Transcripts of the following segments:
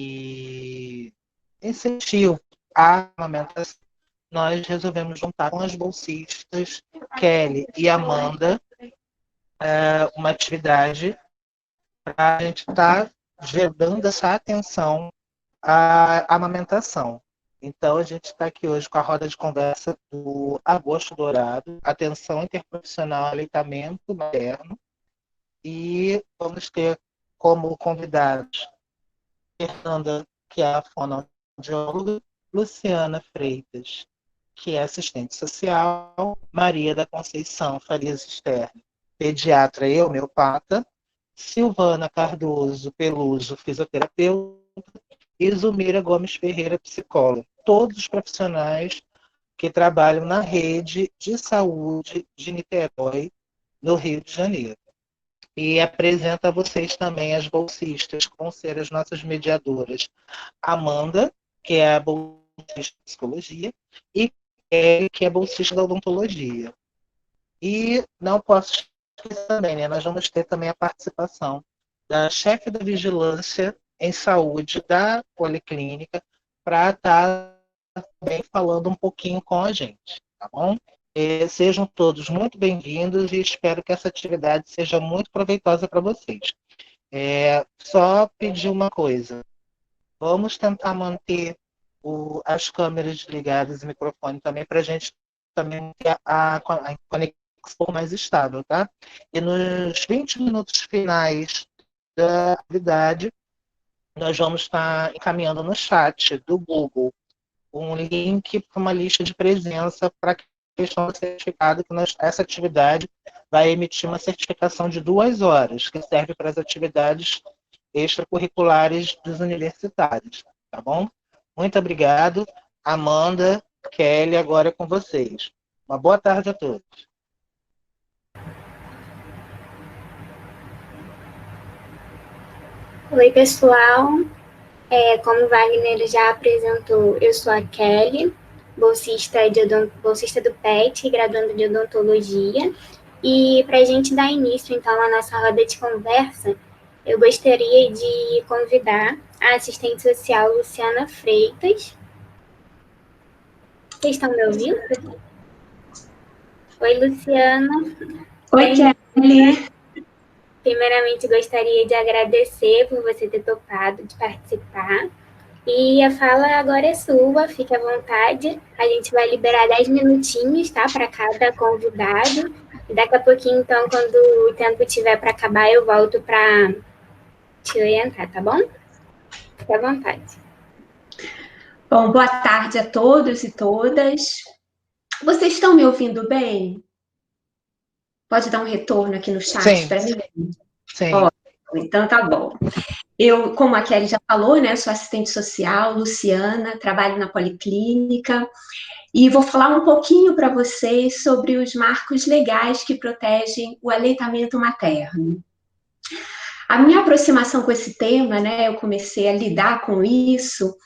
e incentivo à amamentação, nós resolvemos juntar com as bolsistas Kelly e Amanda uma atividade para a gente estar dando essa atenção à amamentação. Então, a gente está aqui hoje com a roda de conversa do Agosto Dourado, Atenção Interprofissional ao Aleitamento Materno, e vamos ter como convidados Fernanda, que é a fonoaudióloga, Luciana Freitas, que é assistente social, Maria da Conceição Farias Stern, pediatra e homeopata, Silvana Cardoso Peluso, fisioterapeuta, e Zumira Gomes Ferreira, psicóloga. Todos os profissionais que trabalham na rede de saúde de Niterói, no Rio de Janeiro. E apresento a vocês também as bolsistas, que vão ser as nossas mediadoras. Amanda, que é a bolsista de psicologia, e Kelly, que é bolsista da odontologia. E não posso esquecer também, né? Nós vamos ter também a participação da chefe da vigilância em saúde da Policlínica para estar também falando um pouquinho com a gente, tá bom? Sejam todos muito bem-vindos e espero que essa atividade seja muito proveitosa para vocês. Só pedir uma coisa, vamos tentar manter as câmeras ligadas e o microfone também para a gente também ter a conexão mais estável, tá? E nos 20 minutos finais da atividade, nós vamos estar encaminhando no chat do Google um link para uma lista de presença para a questão do certificado, que essa atividade vai emitir uma certificação de 2 horas, que serve para as atividades extracurriculares dos universitários, tá bom? Muito obrigado. Amanda, Kelly, agora é com vocês. Uma boa tarde a todos. Oi, pessoal. Como o Wagner já apresentou, eu sou a Kelly, bolsista do PET, graduanda de odontologia. E para a gente dar início, então, à nossa roda de conversa, eu gostaria de convidar a assistente social Luciana Freitas. Vocês estão me ouvindo? Oi, Luciana. Oi, Kelly. Primeiramente, gostaria de agradecer por você ter topado de participar. E a fala agora é sua, fique à vontade. A gente vai liberar 10 minutinhos, tá, para cada convidado. E daqui a pouquinho, então, quando o tempo tiver para acabar, eu volto para te orientar, tá bom? Fique à vontade. Bom, boa tarde a todos e todas. Vocês estão me ouvindo bem? Pode dar um retorno aqui no chat para mim? Sim. Ótimo, então tá bom. Eu, como a Kelly já falou, né, sou assistente social, Luciana, trabalho na Policlínica, e vou falar um pouquinho para vocês sobre os marcos legais que protegem o aleitamento materno. A minha aproximação com esse tema, né, eu comecei a lidar com isso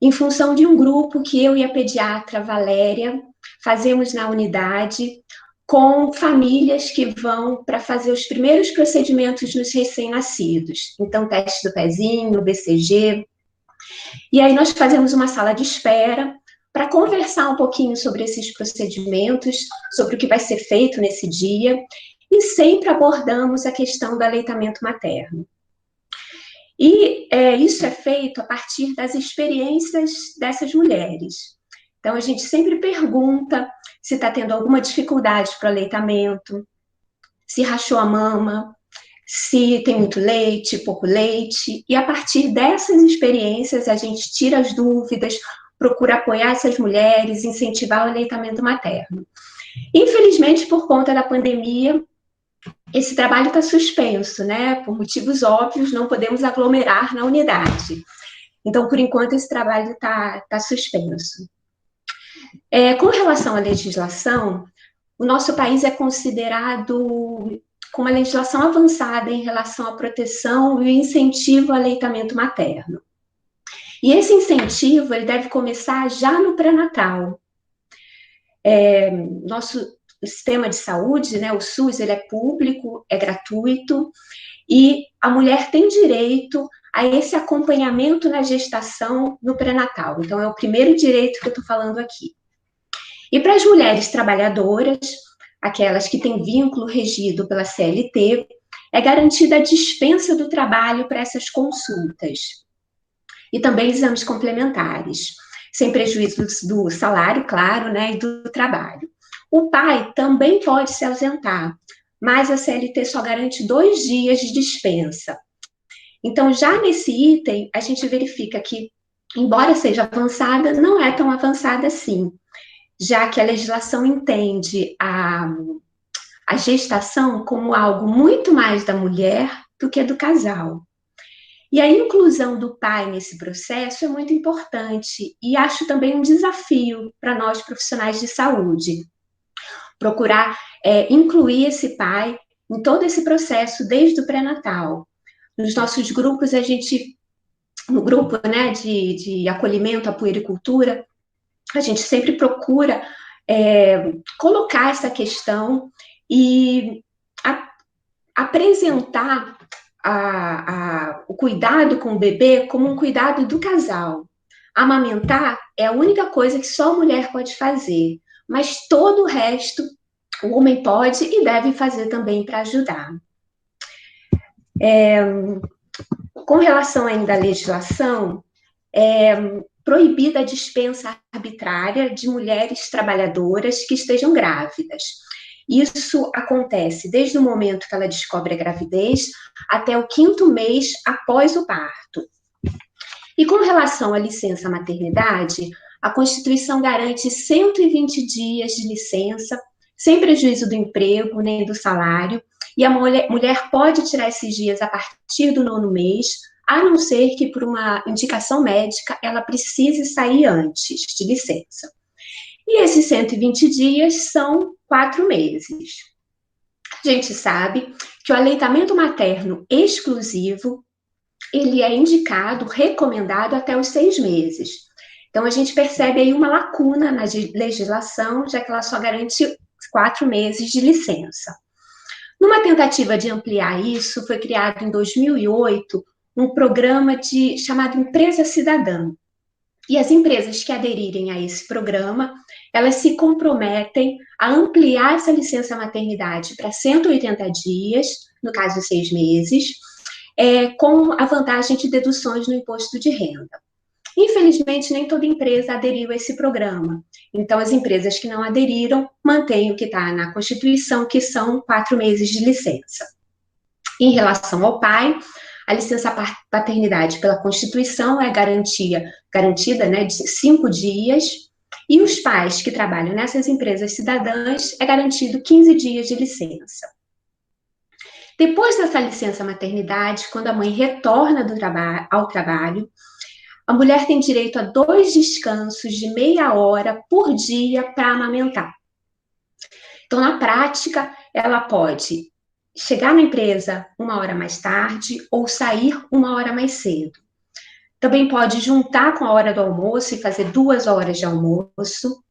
em função de um grupo que eu e a pediatra Valéria fazemos na unidade, com famílias que vão para fazer os primeiros procedimentos nos recém-nascidos. Então, teste do pezinho, BCG. E aí nós fazemos uma sala de espera para conversar um pouquinho sobre esses procedimentos, sobre o que vai ser feito nesse dia, e sempre abordamos a questão do aleitamento materno. E isso é feito a partir das experiências dessas mulheres. Então, a gente sempre pergunta se está tendo alguma dificuldade para o aleitamento, se rachou a mama, se tem muito leite, pouco leite, e a partir dessas experiências a gente tira as dúvidas, procura apoiar essas mulheres, incentivar o aleitamento materno. Infelizmente, por conta da pandemia, esse trabalho está suspenso, né? Por motivos óbvios, não podemos aglomerar na unidade. Então, por enquanto, esse trabalho está suspenso. Com relação à legislação, o nosso país é considerado com uma legislação avançada em relação à proteção e incentivo ao aleitamento materno. E esse incentivo ele deve começar já no pré-natal. Nosso sistema de saúde, né, o SUS, ele é público, é gratuito, e a mulher tem direito a esse acompanhamento na gestação, no pré-natal. Então, é o primeiro direito que eu estou falando aqui. E para as mulheres trabalhadoras, aquelas que têm vínculo regido pela CLT, é garantida a dispensa do trabalho para essas consultas. E também exames complementares, sem prejuízo do salário, claro, né, e do trabalho. O pai também pode se ausentar, mas a CLT só garante 2 dias de dispensa. Então, já nesse item, a gente verifica que, embora seja avançada, não é tão avançada assim, já que a legislação entende a gestação como algo muito mais da mulher do que do casal. E a inclusão do pai nesse processo é muito importante e acho também um desafio para nós profissionais de saúde. Procurar incluir esse pai em todo esse processo desde o pré-natal. Nos nossos grupos, no grupo, né, de acolhimento à puericultura, a gente sempre procura colocar essa questão e apresentar o cuidado com o bebê como um cuidado do casal. Amamentar é a única coisa que só a mulher pode fazer, mas todo o resto o homem pode e deve fazer também para ajudar. Com relação ainda à legislação, proibida a dispensa arbitrária de mulheres trabalhadoras que estejam grávidas. Isso acontece desde o momento que ela descobre a gravidez até o 5º mês após o parto. E com relação à licença maternidade, a Constituição garante 120 dias de licença, sem prejuízo do emprego nem do salário, e a mulher pode tirar esses dias a partir do 9º mês, a não ser que, por uma indicação médica, ela precise sair antes de licença. E esses 120 dias são 4 meses. A gente sabe que o aleitamento materno exclusivo, ele é indicado, recomendado até os 6 meses. Então, a gente percebe aí uma lacuna na legislação, já que ela só garante 4 meses de licença. Numa tentativa de ampliar isso, foi criado em 2008 um programa chamado Empresa Cidadã. E as empresas que aderirem a esse programa, elas se comprometem a ampliar essa licença maternidade para 180 dias, no caso 6 meses, com a vantagem de deduções no imposto de renda. Infelizmente, nem toda empresa aderiu a esse programa. Então, as empresas que não aderiram mantêm o que está na Constituição, que são 4 meses de licença. Em relação ao pai, a licença paternidade pela Constituição é garantida, né, de 5 dias, e os pais que trabalham nessas empresas cidadãs é garantido 15 dias de licença. Depois dessa licença maternidade, quando a mãe retorna ao trabalho, a mulher tem direito a 2 descansos de meia hora por dia para amamentar. Então, na prática, ela pode chegar na empresa 1 hora mais tarde ou sair 1 hora mais cedo. Também pode juntar com a hora do almoço e fazer 2 horas de almoço.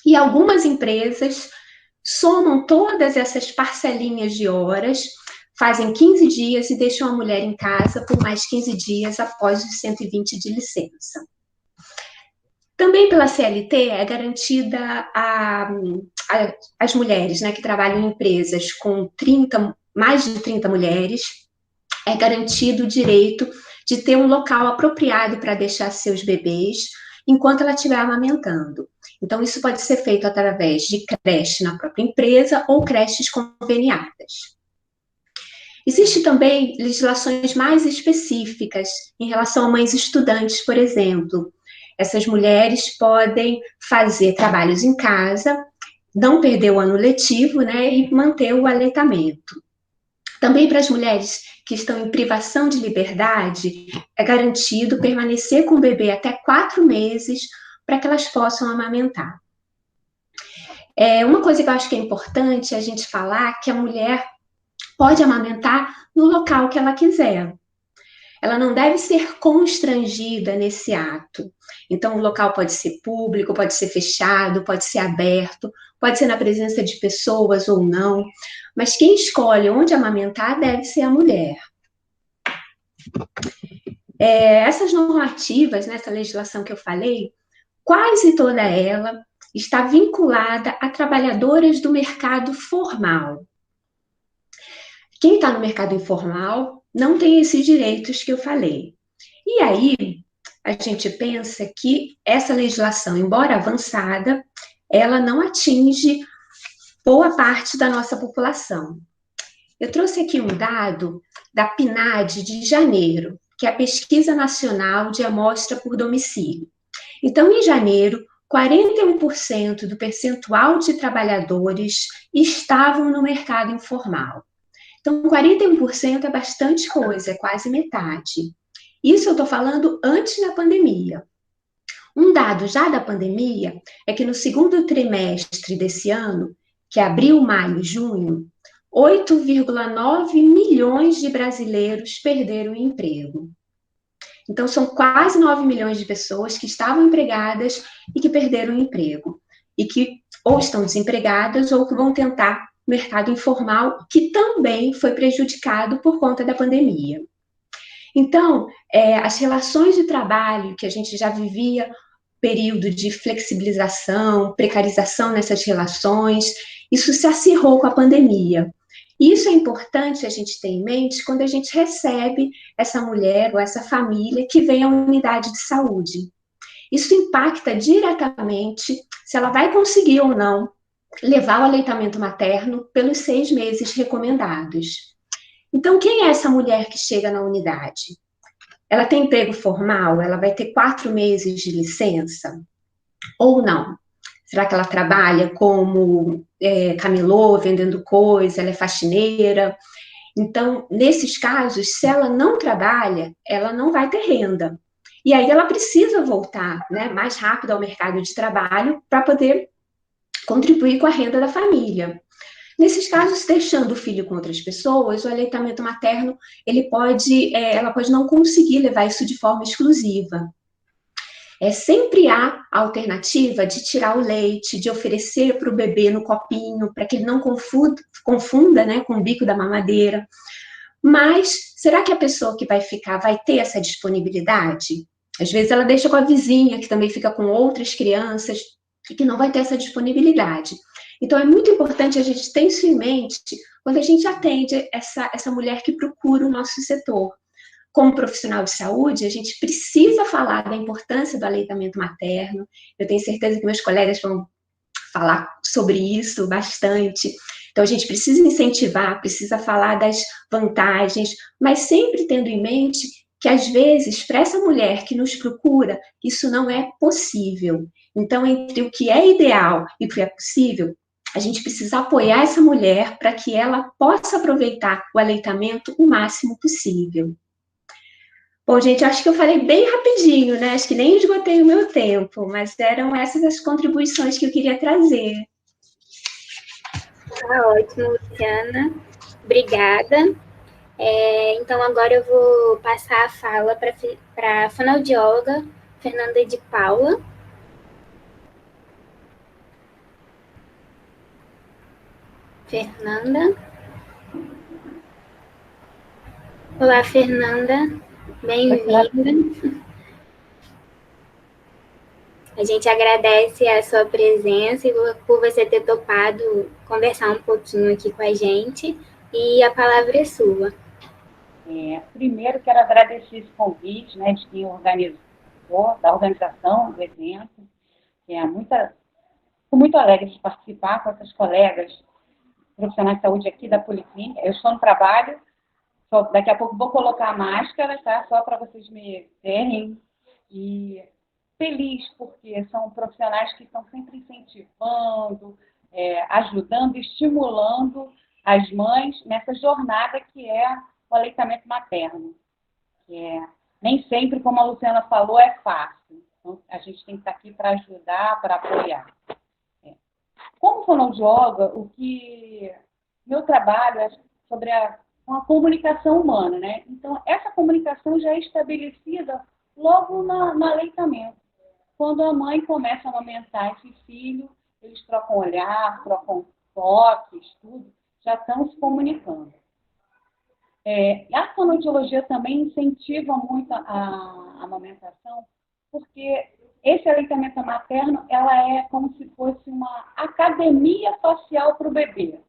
E algumas empresas somam todas essas parcelinhas de horas, fazem 15 dias e deixam a mulher em casa por mais 15 dias após os 120 de licença. Também pela CLT é garantida às mulheres, né, que trabalham em empresas com mais de 30 mulheres, é garantido o direito de ter um local apropriado para deixar seus bebês enquanto ela estiver amamentando. Então, isso pode ser feito através de creche na própria empresa ou creches conveniadas. Existem também legislações mais específicas em relação a mães estudantes, por exemplo. Essas mulheres podem fazer trabalhos em casa, não perder o ano letivo, né, e manter o aleitamento. Também para as mulheres que estão em privação de liberdade, é garantido permanecer com o bebê até 4 meses para que elas possam amamentar. Uma coisa que eu acho que é importante a gente falar que a mulher pode amamentar no local que ela quiser. Ela não deve ser constrangida nesse ato. Então, o local pode ser público, pode ser fechado, pode ser aberto, pode ser na presença de pessoas ou não, mas quem escolhe onde amamentar deve ser a mulher. Essas normativas, nessa legislação que eu falei, quase toda ela está vinculada a trabalhadoras do mercado formal. Quem está no mercado informal não tem esses direitos que eu falei. E aí, a gente pensa que essa legislação, embora avançada, ela não atinge boa parte da nossa população. Eu trouxe aqui um dado da PNAD de janeiro, que é a Pesquisa Nacional de Amostra por Domicílio. Então, em janeiro, 41% do percentual de trabalhadores estavam no mercado informal. Então, 41% é bastante coisa, é quase metade. Isso eu estou falando antes da pandemia. Um dado já da pandemia é que no segundo trimestre desse ano, que é abril, maio, junho, 8,9 milhões de brasileiros perderam o emprego. Então, são quase 9 milhões de pessoas que estavam empregadas e que perderam o emprego. E que ou estão desempregadas ou que vão tentar mercado informal, que também foi prejudicado por conta da pandemia. Então, as relações de trabalho que a gente já vivia, período de flexibilização, precarização nessas relações, isso se acirrou com a pandemia. E isso é importante a gente ter em mente quando a gente recebe essa mulher ou essa família que vem à unidade de saúde. Isso impacta diretamente se ela vai conseguir ou não levar o aleitamento materno pelos 6 meses recomendados. Então, quem é essa mulher que chega na unidade? Ela tem emprego formal? Ela vai ter 4 meses de licença? Ou não? Será que ela trabalha como camelô, vendendo coisa, ela é faxineira? Então, nesses casos, se ela não trabalha, ela não vai ter renda. E aí ela precisa voltar, né, mais rápido ao mercado de trabalho para poder contribuir com a renda da família. Nesses casos, deixando o filho com outras pessoas, o aleitamento materno, ela pode não conseguir levar isso de forma exclusiva. Sempre há a alternativa de tirar o leite, de oferecer para o bebê no copinho, para que ele não confunda, né, com o bico da mamadeira. Mas será que a pessoa que vai ficar vai ter essa disponibilidade? Às vezes ela deixa com a vizinha, que também fica com outras crianças, e que não vai ter essa disponibilidade. Então, é muito importante a gente ter isso em mente quando a gente atende essa mulher que procura o nosso setor. Como profissional de saúde, a gente precisa falar da importância do aleitamento materno. Eu tenho certeza que meus colegas vão falar sobre isso bastante. Então, a gente precisa incentivar, precisa falar das vantagens, mas sempre tendo em mente que, às vezes, para essa mulher que nos procura, isso não é possível. Então, entre o que é ideal e o que é possível, a gente precisa apoiar essa mulher para que ela possa aproveitar o aleitamento o máximo possível. Bom, gente, acho que eu falei bem rapidinho, né? Acho que nem esgotei o meu tempo, mas eram essas as contribuições que eu queria trazer. Tá ótimo, Luciana. Obrigada. Então, agora eu vou passar a fala para a fonoaudióloga Fernanda de Paula. Fernanda. Olá, Fernanda. Bem-vinda. A gente agradece a sua presença e por você ter topado conversar um pouquinho aqui com a gente. E a palavra é sua. Primeiro, quero agradecer esse convite, né, de quem organizou, da organização do evento. Fico muito alegre de participar com essas colegas profissionais de saúde aqui da Policlínica. Eu estou no trabalho, daqui a pouco vou colocar a máscara, tá? Só para vocês me verem. E feliz, porque são profissionais que estão sempre incentivando, ajudando, estimulando as mães nessa jornada que é o aleitamento materno. Nem sempre, como a Luciana falou, é fácil. Então, a gente tem que estar aqui para ajudar, para apoiar. Como fonoaudióloga, meu trabalho é sobre a comunicação humana, né? Então, essa comunicação já é estabelecida logo no aleitamento. Quando a mãe começa a amamentar esse filho, eles trocam olhar, trocam toques, tudo, já estão se comunicando. A fonoaudiologia também incentiva muito a amamentação, porque esse aleitamento materno, ela é como se fosse uma academia facial para o bebê,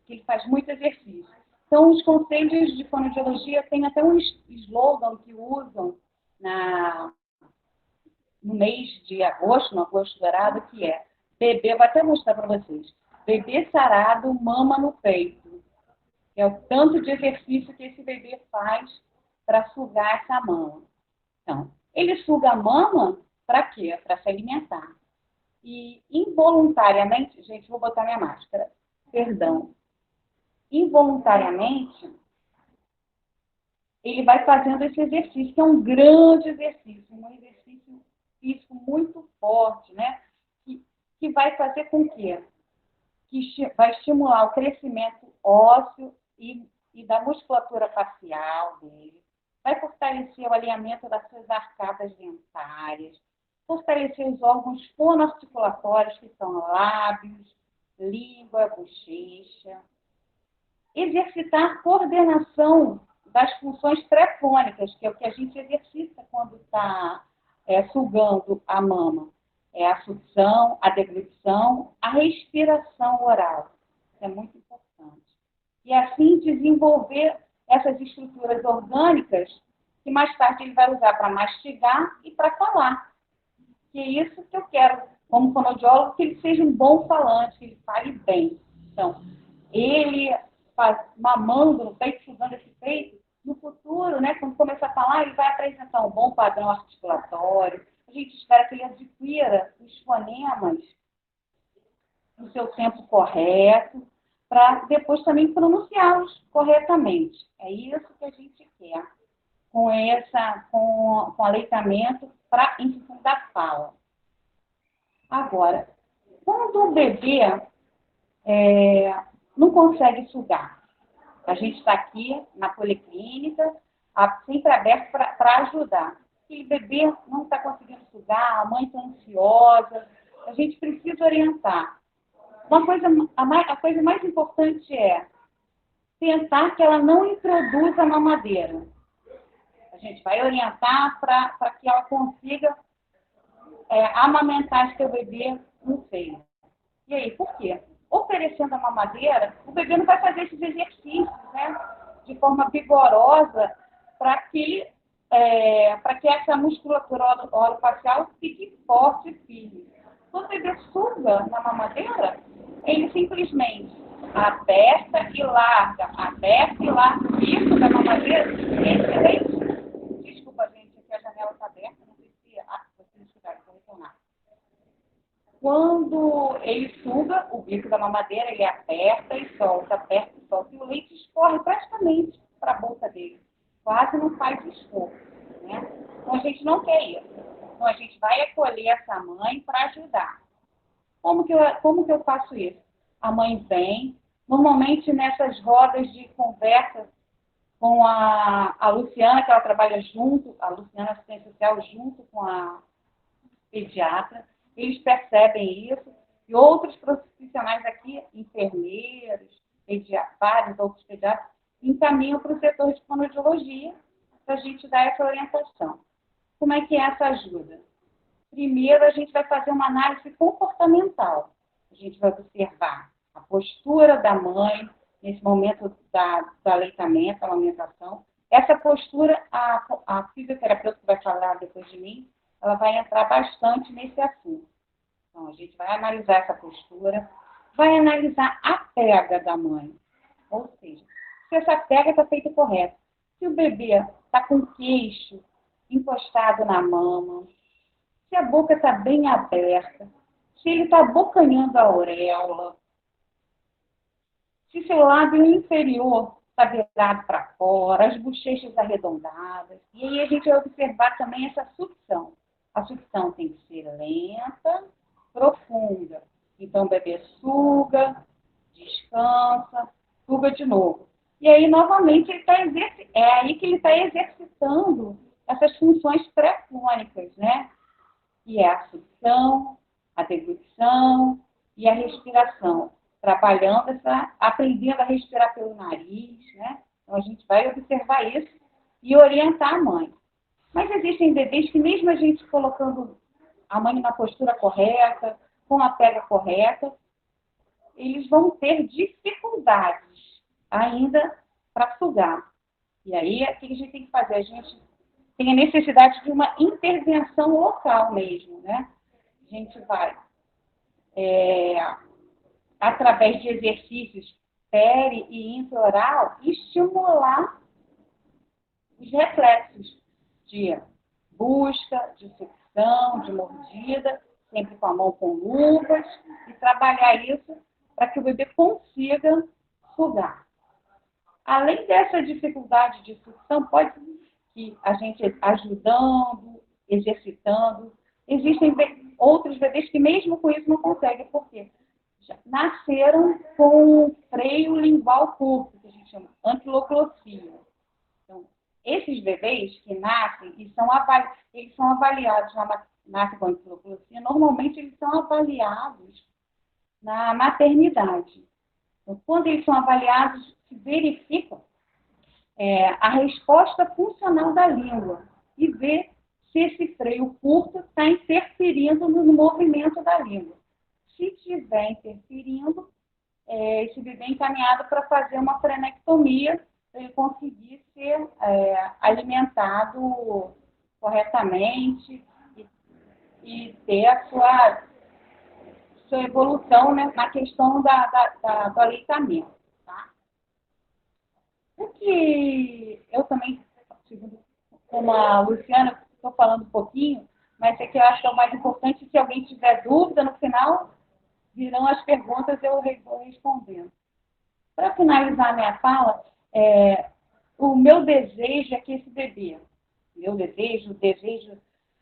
que ele faz muito exercício. Então, os conselhos de fonoaudiologia têm até um slogan que usam no mês de agosto, no agosto dourado, que é bebê, vou até mostrar para vocês, bebê sarado, mama no peito. É o tanto de exercício que esse bebê faz para sugar essa mama. Então, ele suga a mama para quê? Para se alimentar. E involuntariamente, gente, vou botar minha máscara, perdão. Involuntariamente, ele vai fazendo esse exercício, que é um grande exercício, um exercício físico muito forte, né? Que vai fazer com que vai estimular o crescimento ósseo e da musculatura facial dele, vai fortalecer o alinhamento das suas arcadas dentárias, fortalecer os órgãos fonoarticulatórios, que são lábios, língua, bochecha, exercitar a coordenação das funções pré-fônicas, que é o que a gente exercita quando está sugando a mama. É a sucção, a deglutição, a respiração oral. Isso é muito importante. E assim desenvolver essas estruturas orgânicas que mais tarde ele vai usar para mastigar e para falar. Que é isso que eu quero, como fonoaudiólogo, que ele seja um bom falante, que ele fale bem. Então, ele mamando no peito, sugando esse peito, no futuro, né, quando começar a falar, ele vai apresentar um bom padrão articulatório. A gente espera que ele adquira os fonemas no seu tempo correto, para depois também pronunciá-los corretamente. É isso que a gente quer com aleitamento em função da fala. Agora, quando o bebê não consegue sugar, a gente está aqui na policlínica, sempre aberto para ajudar. Aquele bebê não está conseguindo sugar, a mãe está ansiosa, a gente precisa orientar. A coisa mais importante é tentar que ela não introduza a mamadeira. A gente vai orientar para que ela consiga amamentar seu bebê no seio. E aí, por quê? Oferecendo a mamadeira, o bebê não vai fazer esses exercícios, né, de forma vigorosa para que essa musculatura orofacial fique forte e firme. Quando o bebê suga na mamadeira, ele simplesmente aperta e larga o bico da mamadeira. Desculpa, gente, aqui a janela está aberta, não sei se vocês escutaram, vou retornar. Quando ele suga o bico da mamadeira, ele aperta e solta, e o leite escorre praticamente para a boca dele. Quase não faz esforço, né? Então, a gente não quer isso. Então, a gente vai acolher essa mãe para ajudar. Como que eu faço isso? A mãe vem, normalmente nessas rodas de conversa com a Luciana, que ela trabalha junto, a Luciana assistente social junto com a pediatra, eles percebem isso, e outros profissionais aqui, enfermeiros, vários outros pediatras, encaminham para o setor de fonoaudiologia para a gente dar essa orientação. Como é que é essa ajuda? Primeiro, a gente vai fazer uma análise comportamental. A gente vai observar a postura da mãe nesse momento do aleitamento, da amamentação. Essa postura, a fisioterapeuta que vai falar depois de mim, ela vai entrar bastante nesse assunto. Então, a gente vai analisar essa postura, vai analisar a pega da mãe. Ou seja, se essa pega está feita correta. Se o bebê está com o queixo encostado na mama, se a boca está bem aberta, se ele está abocanhando a auréola, se seu lábio inferior está virado para fora, as bochechas arredondadas. E aí a gente vai observar também essa sucção. A sucção tem que ser lenta, profunda. Então o bebê suga, descansa, suga de novo. E aí, novamente, é aí que ele está exercitando essas funções pré-fônicas, né? Que é a sucção, a deglutição e a respiração. Aprendendo a respirar pelo nariz, né? Então, a gente vai observar isso e orientar a mãe. Mas existem bebês que, mesmo a gente colocando a mãe na postura correta, com a pega correta, eles vão ter dificuldades ainda para sugar. E aí, o que a gente tem que fazer? A gente tem a necessidade de uma intervenção local mesmo, né? A gente vai, através de exercícios peri e intraoral, estimular os reflexos de busca, de sucção, de mordida, sempre com a mão com luvas, e trabalhar isso para que o bebê consiga sugar. Além dessa dificuldade de sucção, pode que a gente ajudando, exercitando, existem outros bebês que mesmo com isso não conseguem, porque já nasceram com um freio lingual curto, que a gente chama anquiloclossia. Então, esses bebês que nascem e eles são avaliados, nascem com anquiloclossia, normalmente eles são avaliados na maternidade. Então, quando eles são avaliados, se verifica a resposta funcional da língua e ver se esse freio curto está interferindo no movimento da língua. Se estiver interferindo, esse bebê é encaminhado para fazer uma frenectomia para ele conseguir ser alimentado corretamente e ter a sua evolução, né, na questão do aleitamento. Tá? O que eu também, como a Luciana, estou falando um pouquinho, mas é que eu acho que é o mais importante, se alguém tiver dúvida, no final virão as perguntas, eu vou respondendo. Para finalizar a minha fala, o meu desejo é que esse bebê, o desejo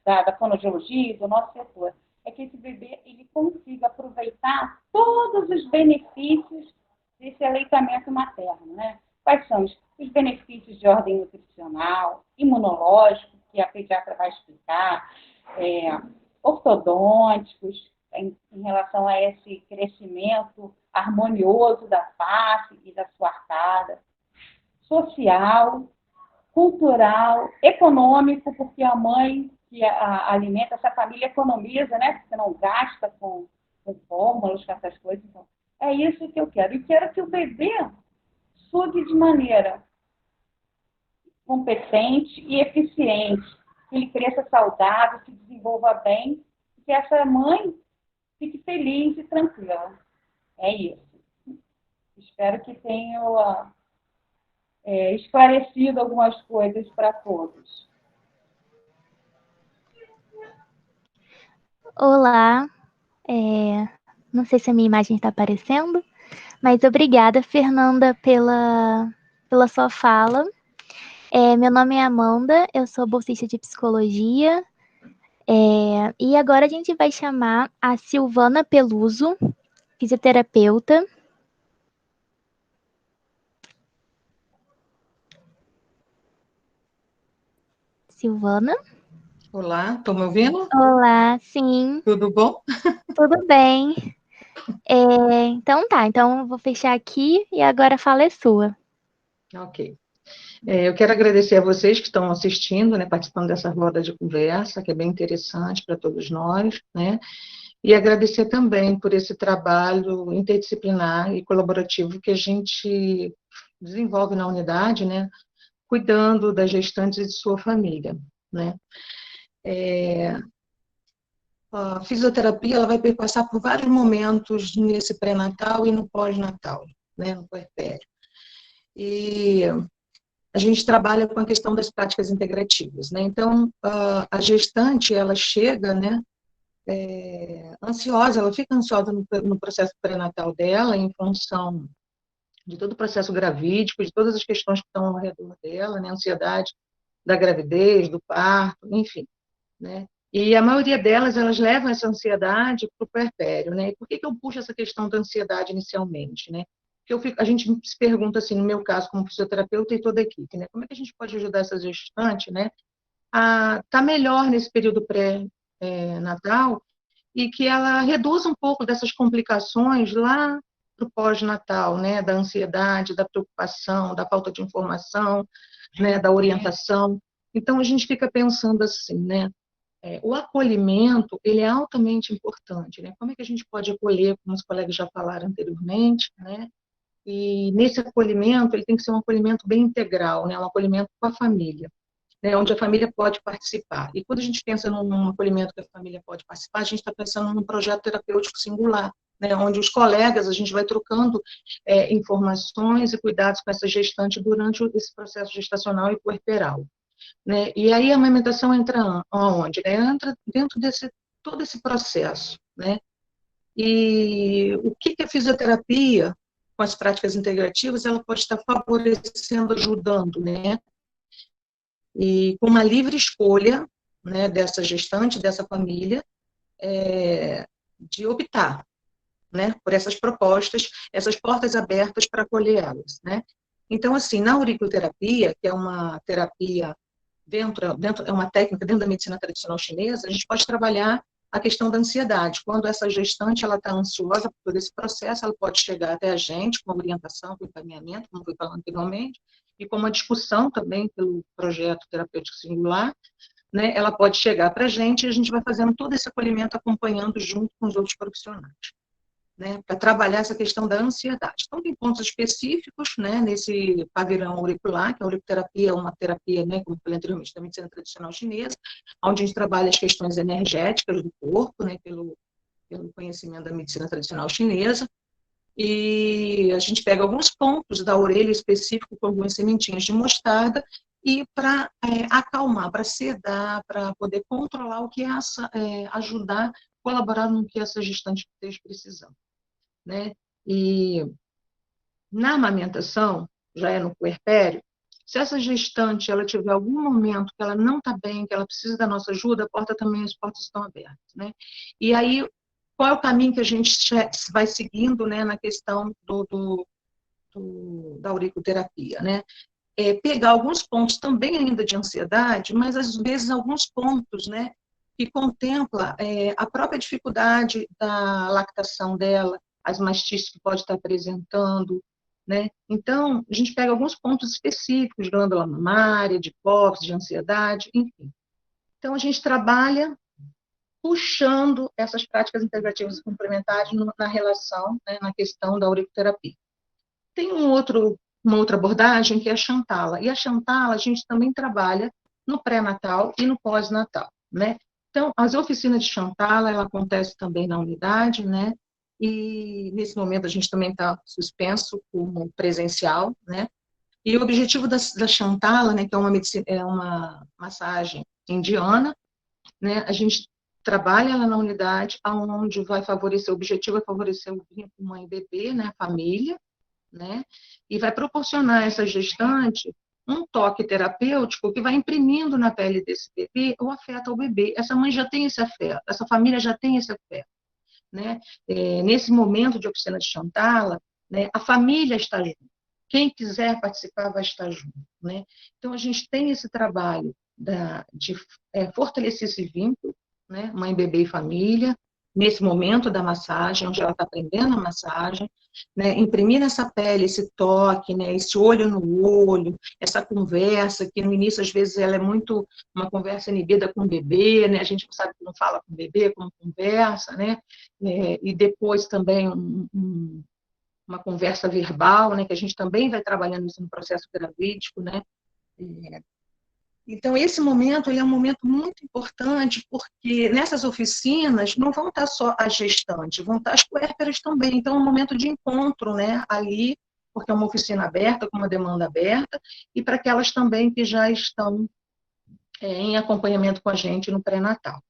da fonoaudiologia, do nosso setor, é que esse bebê ele consiga aproveitar todos os benefícios desse aleitamento materno, né? Quais são os benefícios de ordem nutricional, imunológico, que a pediatra vai explicar, ortodônticos, em relação a esse crescimento harmonioso da face e da sua arcada, social, cultural, econômico, porque a mãe que alimenta, essa família economiza, né? Porque não gasta com fórmulas, com essas coisas. Então, é isso que eu quero. E quero que o bebê sugue de maneira competente e eficiente, que ele cresça saudável, se desenvolva bem, e que essa mãe fique feliz e tranquila. É isso. Espero que tenha esclarecido algumas coisas para todos. Olá, não sei se a minha imagem está aparecendo, mas obrigada, Fernanda, pela sua fala. Meu nome é Amanda, eu sou bolsista de psicologia, e agora a gente vai chamar a Silvana Peluso, fisioterapeuta. Silvana? Olá, estão me ouvindo? Olá, sim. Tudo bom? Tudo bem. Então tá, então eu vou fechar aqui e agora a fala é sua. Ok. Eu quero agradecer a vocês que estão assistindo, né, participando dessa roda de conversa, que é bem interessante para todos nós, né? E agradecer também por esse trabalho interdisciplinar e colaborativo que a gente desenvolve na unidade, né? Cuidando das gestantes e de sua família, né? A fisioterapia ela vai passar por vários momentos nesse pré-natal e no pós-natal, né? No puerpério. E a gente trabalha com a questão das práticas integrativas, né? Então, a gestante, ela chega, né, ansiosa, ela fica ansiosa no processo pré-natal dela, em função de todo o processo gravídico, de todas as questões que estão ao redor dela, né? Ansiedade da gravidez, do parto, enfim, né? E a maioria delas, elas levam essa ansiedade para o puerpério, né? E por que eu puxo essa questão da ansiedade inicialmente, né? Porque a gente se pergunta, assim, no meu caso, como fisioterapeuta e toda a equipe, né? Como é que a gente pode ajudar essa gestante, né, a estar melhor nesse período pré-natal e que ela reduza um pouco dessas complicações lá para o pós-natal, né, da ansiedade, da preocupação, da falta de informação, né, da orientação. Então, a gente fica pensando assim, né, o acolhimento, ele é altamente importante, né? Como é que a gente pode acolher, como os colegas já falaram anteriormente, né? E nesse acolhimento, ele tem que ser um acolhimento bem integral, né? Um acolhimento com a família, né? Onde a família pode participar. E quando a gente pensa num acolhimento que a família pode participar, a gente está pensando num projeto terapêutico singular, né? Onde os colegas, a gente vai trocando informações e cuidados com essa gestante durante esse processo gestacional e puerperal. Né? E aí a amamentação entra aonde? Né? Entra dentro desse todo esse processo, né? E o que a fisioterapia, com as práticas integrativas, ela pode estar favorecendo, ajudando, né? E com uma livre escolha, né, dessa gestante, dessa família, de optar, né, por essas propostas, essas portas abertas para acolher elas, né? Então, assim, na auriculoterapia, que é uma terapia é uma técnica dentro da medicina tradicional chinesa, a gente pode trabalhar a questão da ansiedade. Quando essa gestante ela está ansiosa por esse processo, ela pode chegar até a gente com orientação, com encaminhamento, como fui falando anteriormente, e com uma discussão também pelo projeto terapêutico singular, né? Ela pode chegar para a gente e a gente vai fazendo todo esse acolhimento, acompanhando junto com os outros profissionais, né, para trabalhar essa questão da ansiedade. Então, tem pontos específicos, né, nesse pavilhão auricular, que a auriculoterapia é uma terapia, né, como eu falei anteriormente, da medicina tradicional chinesa, onde a gente trabalha as questões energéticas do corpo, né, pelo conhecimento da medicina tradicional chinesa, e a gente pega alguns pontos da orelha específico com algumas sementinhas de mostarda, e para acalmar, para sedar, para poder controlar o que ajudar, colaborar no que essa gestante esteja precisando, né? E na amamentação, já é no puerpério, se essa gestante ela tiver algum momento que ela não está bem, que ela precisa da nossa ajuda, as portas estão abertas, né? E aí, qual é o caminho que a gente vai seguindo, né, na questão da auriculoterapia, né? Pegar alguns pontos também ainda de ansiedade, mas às vezes alguns pontos, né, que contempla a própria dificuldade da lactação dela, as mastites que pode estar apresentando, né? Então, a gente pega alguns pontos específicos, glândula mamária, de hipófise, de ansiedade, enfim. Então, a gente trabalha puxando essas práticas integrativas e complementares na relação, né, na questão da auriculoterapia. Tem uma outra abordagem que é a Shantala. E a Shantala a gente também trabalha no pré-natal e no pós-natal, né? Então, as oficinas de Shantala, ela acontece também na unidade, né? E nesse momento a gente também está suspenso como presencial, né? E o objetivo da Shantala, né, que é uma massagem indiana, né? A gente trabalha ela na unidade, onde vai favorecer, o objetivo é favorecer o vínculo mãe e bebê, né? A família, né? E vai proporcionar a essa gestante um toque terapêutico que vai imprimindo na pele desse bebê o afeto ao bebê. Essa mãe já tem esse afeto, essa família já tem esse afeto, né? Nesse momento de oficina de Shantala, né, a família está junto. Quem quiser participar vai estar junto, né? Então, a gente tem esse trabalho de fortalecer esse vínculo, né? Mãe, bebê e família, nesse momento da massagem, onde ela está aprendendo a massagem, né, imprimir nessa pele esse toque, né, esse olho no olho, essa conversa, que no início, às vezes, ela é muito uma conversa inibida com o bebê, né, a gente não sabe como fala com o bebê, como conversa, né, e depois também uma conversa verbal, né, que a gente também vai trabalhando isso no processo terapêutico, né. Então, esse momento ele é um momento muito importante, porque nessas oficinas não vão estar só as gestantes, vão estar as puérperas também. Então, é um momento de encontro, né, ali, porque é uma oficina aberta, com uma demanda aberta, e para aquelas também que já estão em acompanhamento com a gente no pré-natal,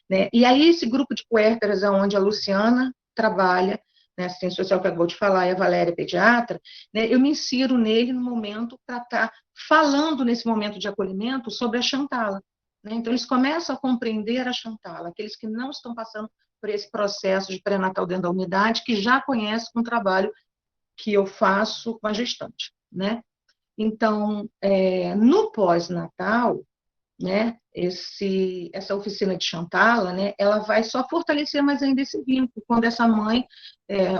né? E aí, esse grupo de puérperas é onde a Luciana trabalha, né, assistente social que eu acabou de falar, e a Valéria, pediatra, né, eu me insiro nele no momento para estar falando nesse momento de acolhimento sobre a Shantala, né? Então, eles começam a compreender a Shantala, aqueles que não estão passando por esse processo de pré-natal dentro da unidade, que já conhecem o trabalho que eu faço com a gestante, né? Então, no pós-natal, né, essa oficina de Chantala, né, ela vai só fortalecer mais ainda esse vínculo, quando essa mãe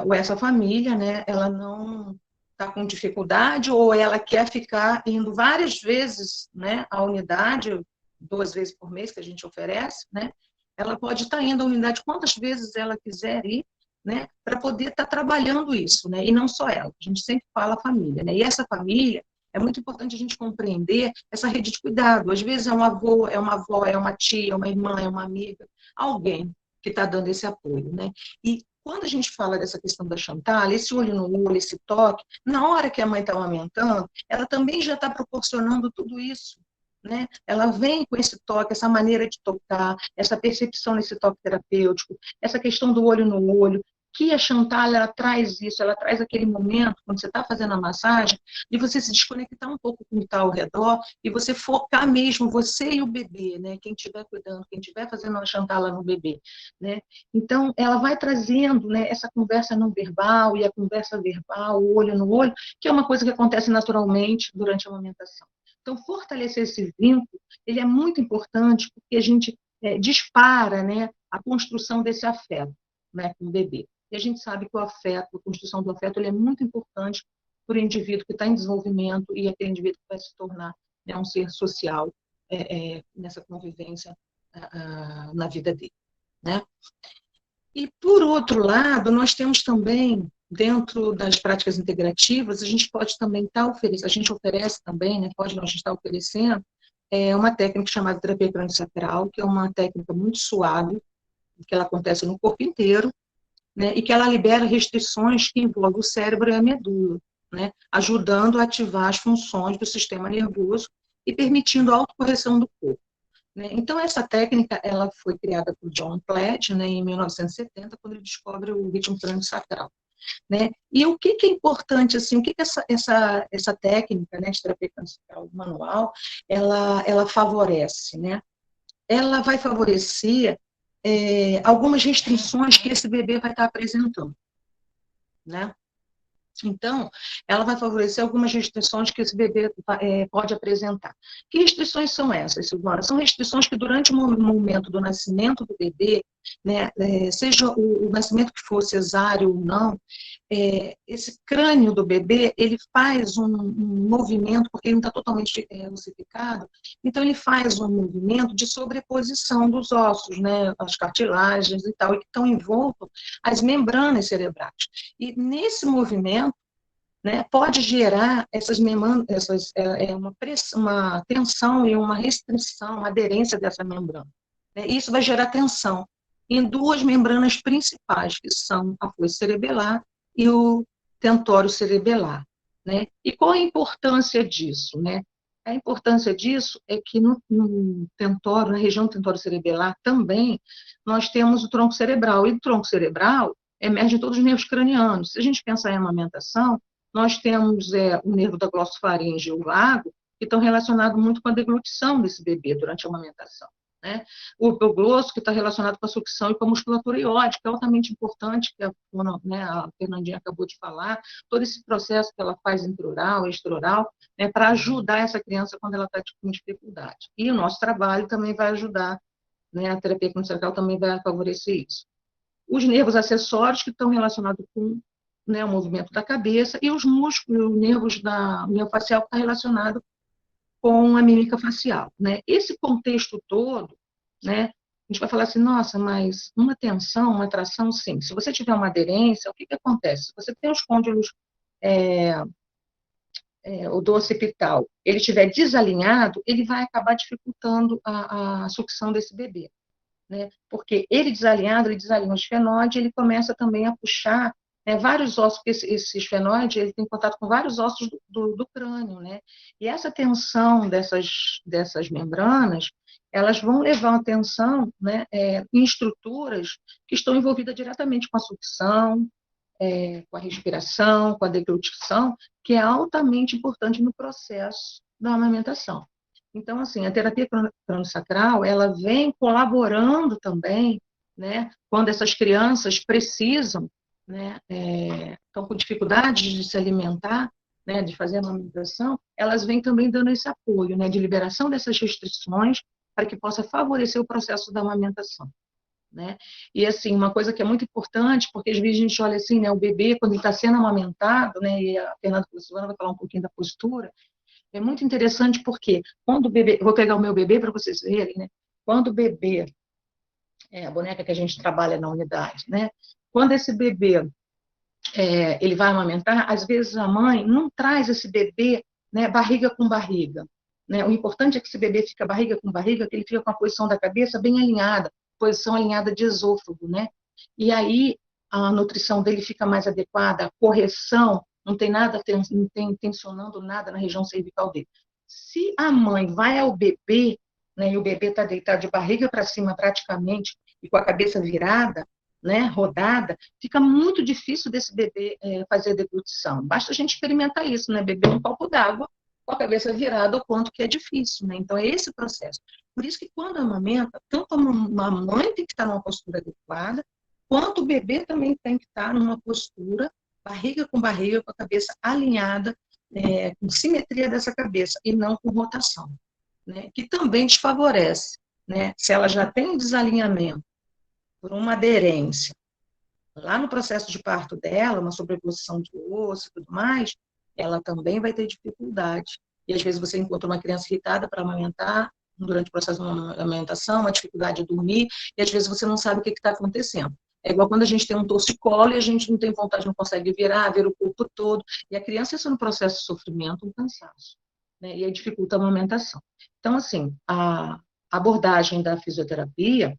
ou essa família, né, ela não está com dificuldade ou ela quer ficar indo várias vezes, né, à unidade, 2 vezes por mês que a gente oferece, né, ela pode estar indo à unidade quantas vezes ela quiser ir, né, para poder estar trabalhando isso, né, e não só ela. A gente sempre fala família, né, e essa família é muito importante a gente compreender essa rede de cuidado. Às vezes é um avô, é uma avó, é uma tia, é uma irmã, é uma amiga, alguém que está dando esse apoio, né? E quando a gente fala dessa questão da Chantal, esse olho no olho, esse toque, na hora que a mãe está amamentando, ela também já está proporcionando tudo isso, né? Ela vem com esse toque, essa maneira de tocar, essa percepção nesse toque terapêutico, essa questão do olho no olho, que a Chantal, ela traz isso, ela traz aquele momento, quando você está fazendo a massagem, de você se desconectar um pouco com o que está ao redor e você focar mesmo, você e o bebê, né? Quem estiver cuidando, quem estiver fazendo a Chantal lá no bebê, né? Então, ela vai trazendo, né, essa conversa não verbal e a conversa verbal, o olho no olho, que é uma coisa que acontece naturalmente durante a amamentação. Então, fortalecer esse vínculo, ele é muito importante porque a gente dispara, né, a construção desse afeto, né, com o bebê. E a gente sabe que o afeto, a construção do afeto, ele é muito importante para o indivíduo que está em desenvolvimento e aquele indivíduo que vai se tornar, né, um ser social nessa convivência na vida dele, né? E, por outro lado, nós temos também, dentro das práticas integrativas, a gente pode também estar oferecendo, a gente oferece também, né, pode nós estar oferecendo, uma técnica chamada terapia crânio-sacral, que é uma técnica muito suave, que ela acontece no corpo inteiro, né, e que ela libera restrições que envolvem o cérebro e a medula, né, ajudando a ativar as funções do sistema nervoso e permitindo a autocorreção do corpo. Né. Então, essa técnica ela foi criada por John Platt, né, em 1970, quando ele descobre o ritmo crânio-sacral. Né. E o que é importante, assim, o que essa técnica, né, de terapia crânio-sacral manual, ela favorece? Né? Ela vai favorecer algumas restrições que esse bebê vai estar apresentando, né? Então, ela vai favorecer algumas restrições que esse bebê pode apresentar. Que restrições são essas, Silvana? São restrições que durante o momento do nascimento do bebê, né, seja o nascimento que for cesáreo ou não, esse crânio do bebê, ele faz um movimento, porque ele não está totalmente ossificado, então ele faz um movimento de sobreposição dos ossos, né, as cartilagens e tal, e que estão envoltos as membranas cerebrais. E nesse movimento, né, pode gerar uma tensão e uma restrição, uma aderência dessa membrana. Né? Isso vai gerar tensão em duas membranas principais, que são a fossa cerebelar e o tentório cerebelar. Né? E qual a importância disso? Né? A importância disso é que no tentório, na região do tentório cerebelar também, nós temos o tronco cerebral, e o tronco cerebral emerge em todos os nervos cranianos. Se a gente pensar em amamentação, nós temos o nervo da glossofaringe e o vago, que estão relacionados muito com a deglutição desse bebê durante a amamentação. Né? O hipoglosso, que está relacionado com a sucção e com a musculatura iódica, que é altamente importante, que a Fernandinha acabou de falar, todo esse processo que ela faz intraoral, extraoral, né, para ajudar essa criança quando ela está com dificuldade. E o nosso trabalho também vai ajudar, né, a terapia crânio-sacral também vai favorecer isso. Os nervos acessórios, que estão relacionados com, né, o movimento da cabeça, e os músculos, os nervos o nervo facial, que está relacionado com a mímica facial. Né? Esse contexto todo, né, a gente vai falar assim, nossa, mas uma tensão, uma atração, sim. Se você tiver uma aderência, o que acontece? Se você tem os côndilos do occipital, ele estiver desalinhado, ele vai acabar dificultando a sucção desse bebê. Né? Porque ele desalinhado, ele desalinha o esfenóide, ele começa também a puxar vários ossos, porque esse esfenóide ele tem contato com vários ossos do crânio, né? E essa tensão dessas membranas, elas vão levar a tensão, né, em estruturas que estão envolvidas diretamente com a sucção, com a respiração, com a deglutição, que é altamente importante no processo da amamentação. Então, assim, a terapia crânio-sacral, ela vem colaborando também, né, quando essas crianças precisam, né, estão com dificuldade de se alimentar, né, de fazer a amamentação, elas vêm também dando esse apoio, né, de liberação dessas restrições para que possa favorecer o processo da amamentação. Né? E assim, uma coisa que é muito importante, porque às vezes a gente olha assim, né, o bebê, quando ele está sendo amamentado, né, e a Fernanda Silvana vai falar um pouquinho da postura, é muito interessante porque quando o bebê, vou pegar o meu bebê para vocês verem, né, quando o bebê, a boneca que a gente trabalha na unidade, né, quando esse bebê ele vai amamentar, às vezes a mãe não traz esse bebê, né, barriga com barriga. Né? O importante é que esse bebê fica barriga com barriga, que ele fica com a posição da cabeça bem alinhada, posição alinhada de esôfago, né? E aí a nutrição dele fica mais adequada, a correção, não tem nada, não tem tensionando nada na região cervical dele. Se a mãe vai ao bebê, né, e o bebê está deitado de barriga para cima praticamente, e com a cabeça virada, né, rodada, fica muito difícil desse bebê fazer a deglutição. Basta a gente experimentar isso, né? Beber um copo d'água com a cabeça virada, o quanto que é difícil, né? Então, é esse processo. Por isso que quando amamenta, tanto a mãe tem que estar numa postura adequada, quanto o bebê também tem que estar numa postura, barriga, com a cabeça alinhada, com simetria dessa cabeça, e não com rotação, né? Que também desfavorece, né? Se ela já tem um desalinhamento, por uma aderência, lá no processo de parto dela, uma sobreposição de osso e tudo mais, ela também vai ter dificuldade. E às vezes você encontra uma criança irritada para amamentar, durante o processo de amamentação, uma dificuldade de dormir, e às vezes você não sabe o que está acontecendo. É igual quando a gente tem um torcicolo e a gente não tem vontade, não consegue virar, ver o corpo todo, e a criança está no processo de sofrimento, um cansaço, né? E aí dificulta a amamentação. Então, assim, a abordagem da fisioterapia,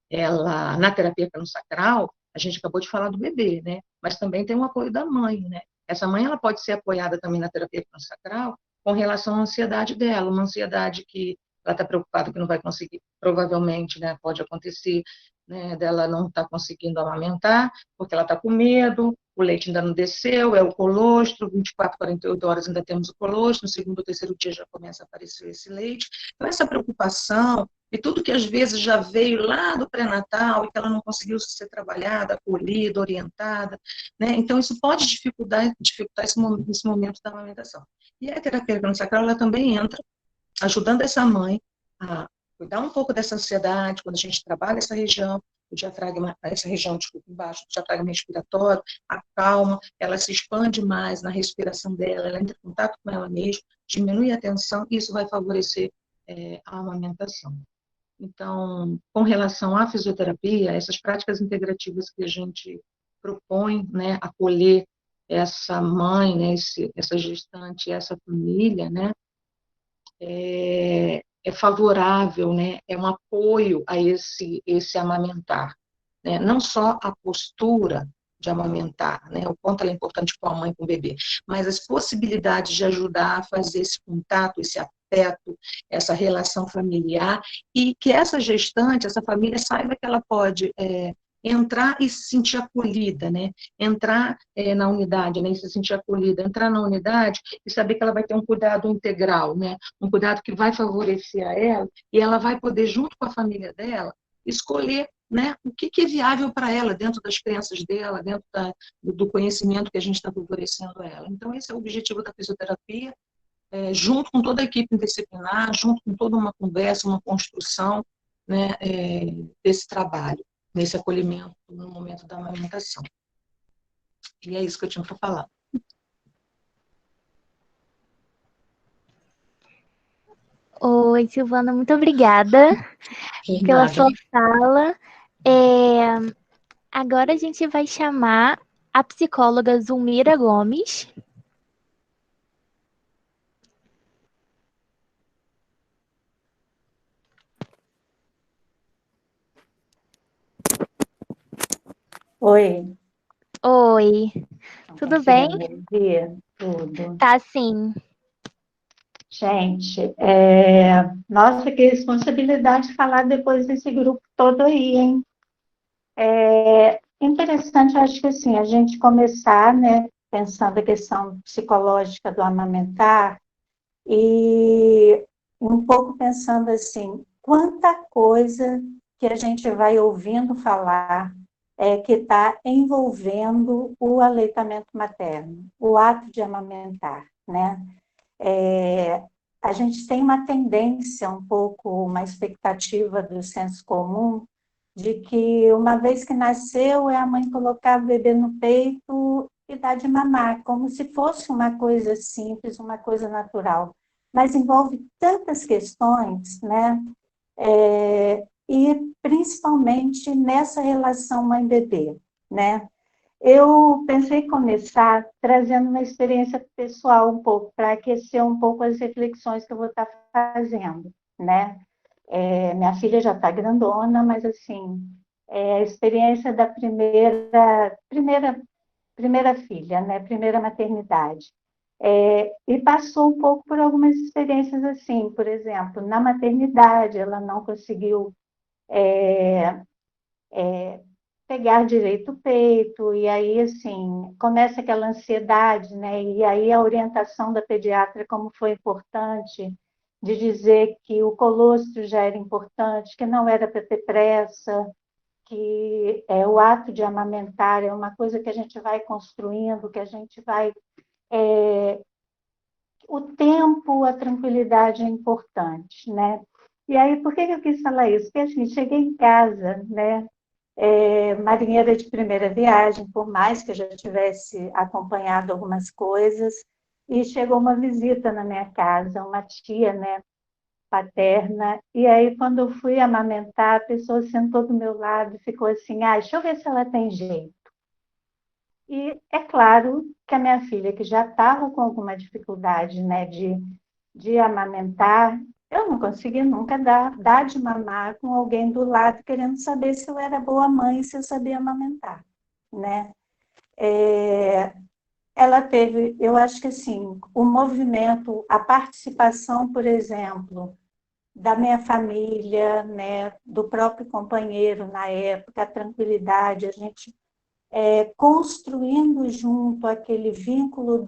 ela, na terapia crânio-sacral, a gente acabou de falar do bebê, né? Mas também tem o apoio da mãe, né? Essa mãe, ela pode ser apoiada também na terapia crânio-sacral com relação à ansiedade dela, uma ansiedade que ela está preocupada que não vai conseguir, provavelmente, né? Pode acontecer, né? Dela não estar conseguindo amamentar, porque ela está com medo, o leite ainda não desceu, é o colostro, 24, 48 horas ainda temos o colostro, no segundo ou terceiro dia já começa a aparecer esse leite. Então, essa preocupação e tudo que às vezes já veio lá do pré-natal e que ela não conseguiu ser trabalhada, acolhida, orientada, né? Então isso pode dificultar esse momento da amamentação. E a terapia crânio-sacral, ela também entra ajudando essa mãe a cuidar um pouco dessa ansiedade, quando a gente trabalha essa região, o diafragma, essa região, desculpa, embaixo do diafragma respiratório, acalma, ela se expande mais na respiração dela, ela entra em contato com ela mesma, diminui a tensão, e isso vai favorecer a amamentação. Então, com relação à fisioterapia, essas práticas integrativas que a gente propõe, né, acolher essa mãe, né, essa gestante, essa família, né, é favorável, né, é um apoio a esse amamentar, né, não só a postura de amamentar, né, o quanto ela é importante com a mãe e com o bebê, mas as possibilidades de ajudar a fazer esse contato, esse afeto, essa relação familiar, e que essa gestante, essa família saiba que ela pode entrar e se sentir acolhida, né? Entrar na unidade, né? E se sentir acolhida, entrar na unidade e saber que ela vai ter um cuidado integral, né? Um cuidado que vai favorecer a ela, e ela vai poder, junto com a família dela, escolher, né, o que é viável para ela, dentro das crenças dela, dentro do conhecimento que a gente está favorecendo a ela. Então, esse é o objetivo da fisioterapia, junto com toda a equipe interdisciplinar, junto com toda uma conversa, uma construção, né, desse trabalho, nesse acolhimento no momento da amamentação. E é isso que eu tinha para falar. Oi, Silvana, muito obrigada pela sua fala. Agora a gente vai chamar a psicóloga Zulmira Gomes. Oi. Oi, tudo bem? Tudo. Tá sim. Gente, nossa, que responsabilidade falar depois desse grupo todo aí, hein? É interessante, acho que assim, a gente começar, né, pensando a questão psicológica do amamentar e um pouco pensando assim, quanta coisa que a gente vai ouvindo falar que está envolvendo o aleitamento materno, o ato de amamentar. né? A gente tem uma tendência, um pouco, uma expectativa do senso comum, de que uma vez que nasceu, é a mãe colocar o bebê no peito e dar de mamar, como se fosse uma coisa simples, uma coisa natural. Mas envolve tantas questões, né? E principalmente nessa relação mãe-bebê, né? Eu pensei em começar trazendo uma experiência pessoal um pouco, para aquecer um pouco as reflexões que eu vou estar fazendo, né? Minha filha já está grandona, mas assim, a experiência da primeira filha, né? Primeira maternidade. E passou um pouco por algumas experiências assim, por exemplo, na maternidade, ela não conseguiu pegar direito o peito, e aí, assim, começa aquela ansiedade, né? E aí a orientação da pediatra, como foi importante, de dizer que o colostro já era importante, que não era para ter pressa, que o ato de amamentar é uma coisa que a gente vai construindo, que a gente vai... o tempo, a tranquilidade é importante, né? E aí, por que eu quis falar isso? Porque, assim, cheguei em casa, né? Marinheira de primeira viagem, por mais que eu já tivesse acompanhado algumas coisas, e chegou uma visita na minha casa, uma tia, né, paterna, e aí quando eu fui amamentar, a pessoa sentou do meu lado e ficou assim, deixa eu ver se ela tem jeito. E é claro que a minha filha, que já estava com alguma dificuldade, né, de amamentar, eu não consegui nunca dar de mamar com alguém do lado querendo saber se eu era boa mãe, se eu sabia amamentar, né? Ela teve, eu acho que assim, o movimento, a participação, por exemplo, da minha família, né, do próprio companheiro na época, a tranquilidade, a gente construindo junto aquele vínculo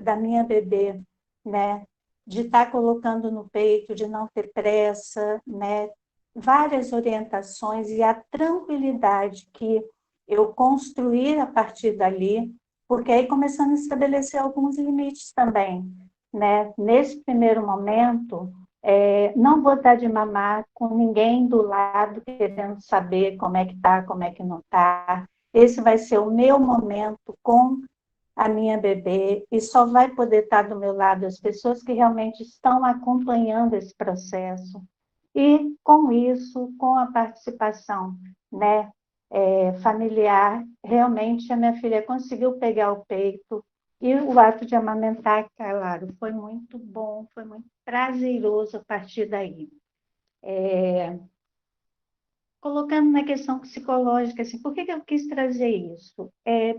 da minha bebê, né? De estar colocando no peito, de não ter pressa, né? Várias orientações e a tranquilidade que eu construí a partir dali, porque aí começando a estabelecer alguns limites também, né? Nesse primeiro momento, não vou dar de mamar com ninguém do lado querendo saber como é que tá, como é que não tá. Esse vai ser o meu momento com a minha bebê e só vai poder estar do meu lado as pessoas que realmente estão acompanhando esse processo. E com isso, com a participação, né, familiar, realmente a minha filha conseguiu pegar o peito e o ato de amamentar, claro, foi muito bom, foi muito prazeroso a partir daí. Colocando na questão psicológica, assim, por que eu quis trazer isso?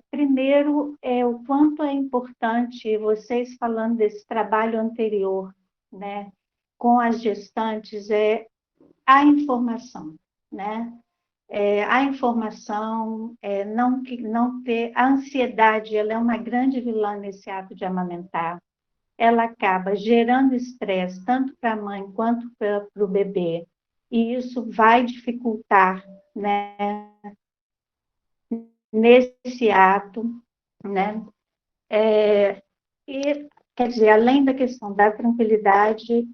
Primeiro, o quanto é importante, vocês falando desse trabalho anterior, né, com as gestantes, a informação, né? A informação, não ter... A ansiedade, ela é uma grande vilã nesse ato de amamentar. Ela acaba gerando estresse, tanto para a mãe quanto para o bebê, e isso vai dificultar, né, nesse ato, né? E, quer dizer, além da questão da tranquilidade,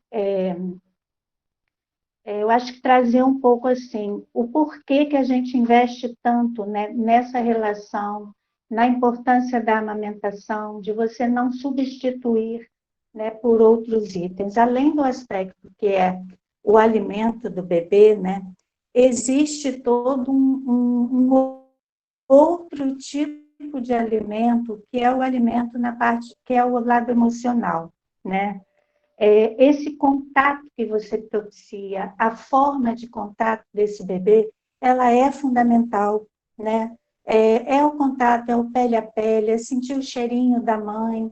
eu acho que trazer um pouco assim, o porquê que a gente investe tanto, né, nessa relação, na importância da amamentação, de você não substituir, né, por outros itens. Além do aspecto que é o alimento do bebê, né, existe todo um outro tipo de alimento, que é o alimento na parte, que é o lado emocional, né? Esse contato que você propicia, a forma de contato desse bebê, ela é fundamental, né? O contato, é o pele a pele, é sentir o cheirinho da mãe,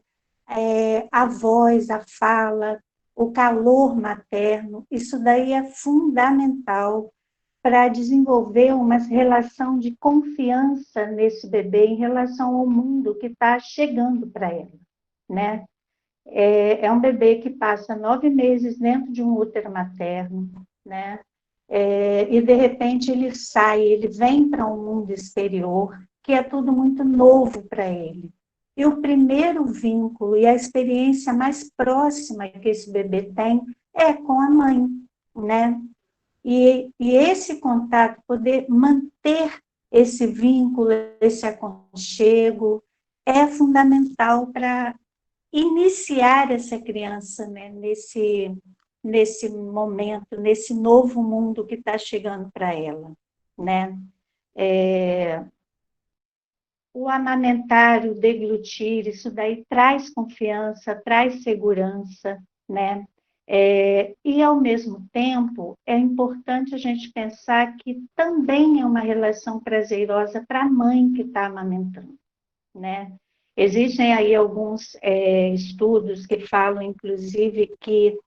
a voz, a fala, o calor materno, isso daí é fundamental para desenvolver uma relação de confiança nesse bebê em relação ao mundo que está chegando para ela, né? É um bebê que passa 9 meses dentro de um útero materno, né? E de repente ele sai, ele vem para um mundo exterior, que é tudo muito novo para ele. E o primeiro vínculo e a experiência mais próxima que esse bebê tem é com a mãe, né? E esse contato, poder manter esse vínculo, esse aconchego, é fundamental para iniciar essa criança, né, nesse momento, nesse novo mundo que está chegando para ela, né? O amamentar, o deglutir, isso daí traz confiança, traz segurança, né? E, ao mesmo tempo, é importante a gente pensar que também é uma relação prazerosa para a mãe que está amamentando, né? Existem aí alguns estudos que falam, inclusive, que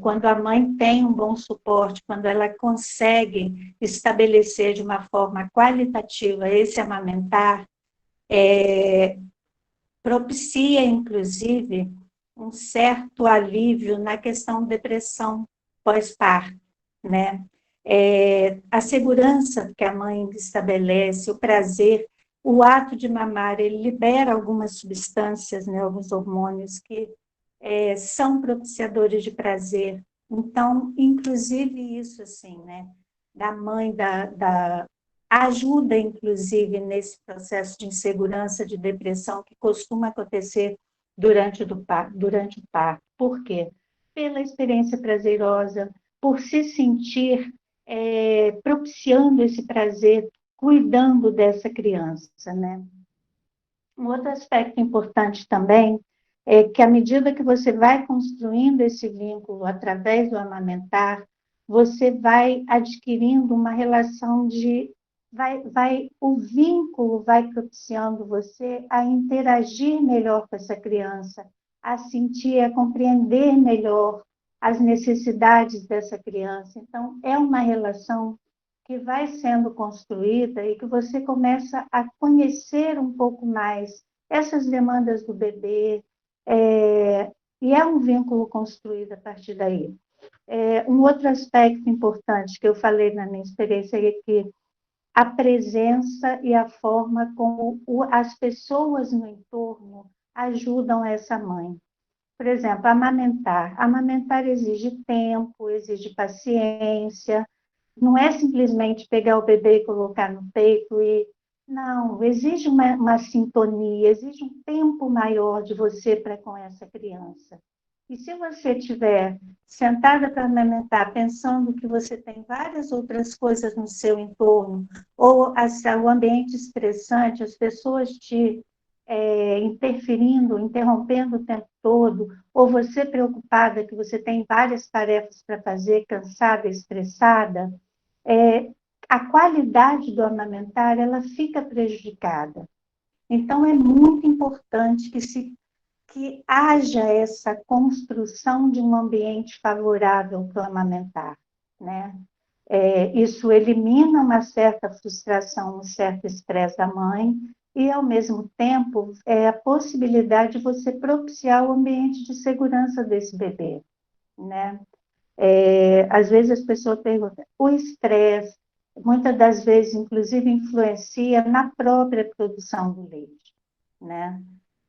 quando a mãe tem um bom suporte, quando ela consegue estabelecer de uma forma qualitativa esse amamentar, propicia, inclusive, um certo alívio na questão de depressão pós-parto, né? A segurança que a mãe estabelece, o prazer, o ato de mamar, ele libera algumas substâncias, né, alguns hormônios que são propiciadores de prazer. Então, inclusive isso, assim, né, da mãe, ajuda, inclusive, nesse processo de insegurança, de depressão, que costuma acontecer durante o parto. Por quê? Pela experiência prazerosa, por se sentir propiciando esse prazer, cuidando dessa criança, né? Um outro aspecto importante também é que, à medida que você vai construindo esse vínculo através do amamentar, você vai adquirindo uma relação de... o vínculo vai propiciando você a interagir melhor com essa criança, a sentir, a compreender melhor as necessidades dessa criança. Então, é uma relação que vai sendo construída e que você começa a conhecer um pouco mais essas demandas do bebê, e é um vínculo construído a partir daí. Um outro aspecto importante que eu falei na minha experiência é que a presença e a forma como as pessoas no entorno ajudam essa mãe. Por exemplo, amamentar. Amamentar exige tempo, exige paciência, não é simplesmente pegar o bebê e colocar no peito não, exige uma sintonia, exige um tempo maior de você para com essa criança. E se você estiver sentada para amamentar, pensando que você tem várias outras coisas no seu entorno, ou o ambiente estressante, as pessoas te interferindo, interrompendo o tempo todo, ou você preocupada que você tem várias tarefas para fazer, cansada, estressada, a qualidade do amamentar ela fica prejudicada. Então, é muito importante que haja essa construção de um ambiente favorável para o amamentar, né? Isso elimina uma certa frustração, um certo estresse da mãe e, ao mesmo tempo, a possibilidade de você propiciar o ambiente de segurança desse bebê, né? Às vezes as pessoas perguntam, o estresse, muitas das vezes, inclusive, influencia na própria produção do leite, né?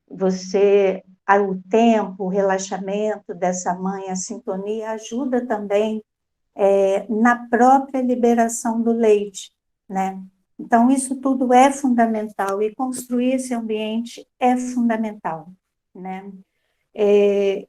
O tempo, o relaxamento dessa mãe, a sintonia, ajuda também na própria liberação do leite, né? Então, isso tudo é fundamental, e construir esse ambiente é fundamental, né? E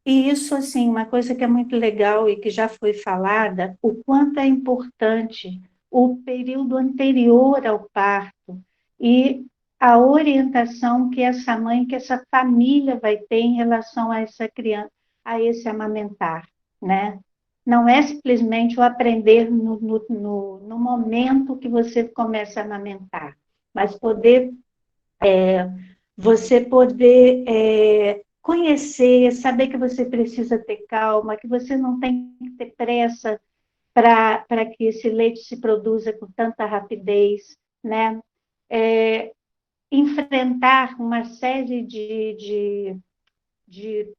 isso, assim, uma coisa que é muito legal e que já foi falada, o quanto é importante o período anterior ao parto e a orientação que essa mãe, que essa família vai ter em relação a essa criança, a esse amamentar, né? Não é simplesmente o aprender no momento que você começa a amamentar, mas você poder conhecer, saber que você precisa ter calma, que você não tem que ter pressa para que esse leite se produza com tanta rapidez, né? Enfrentar uma série de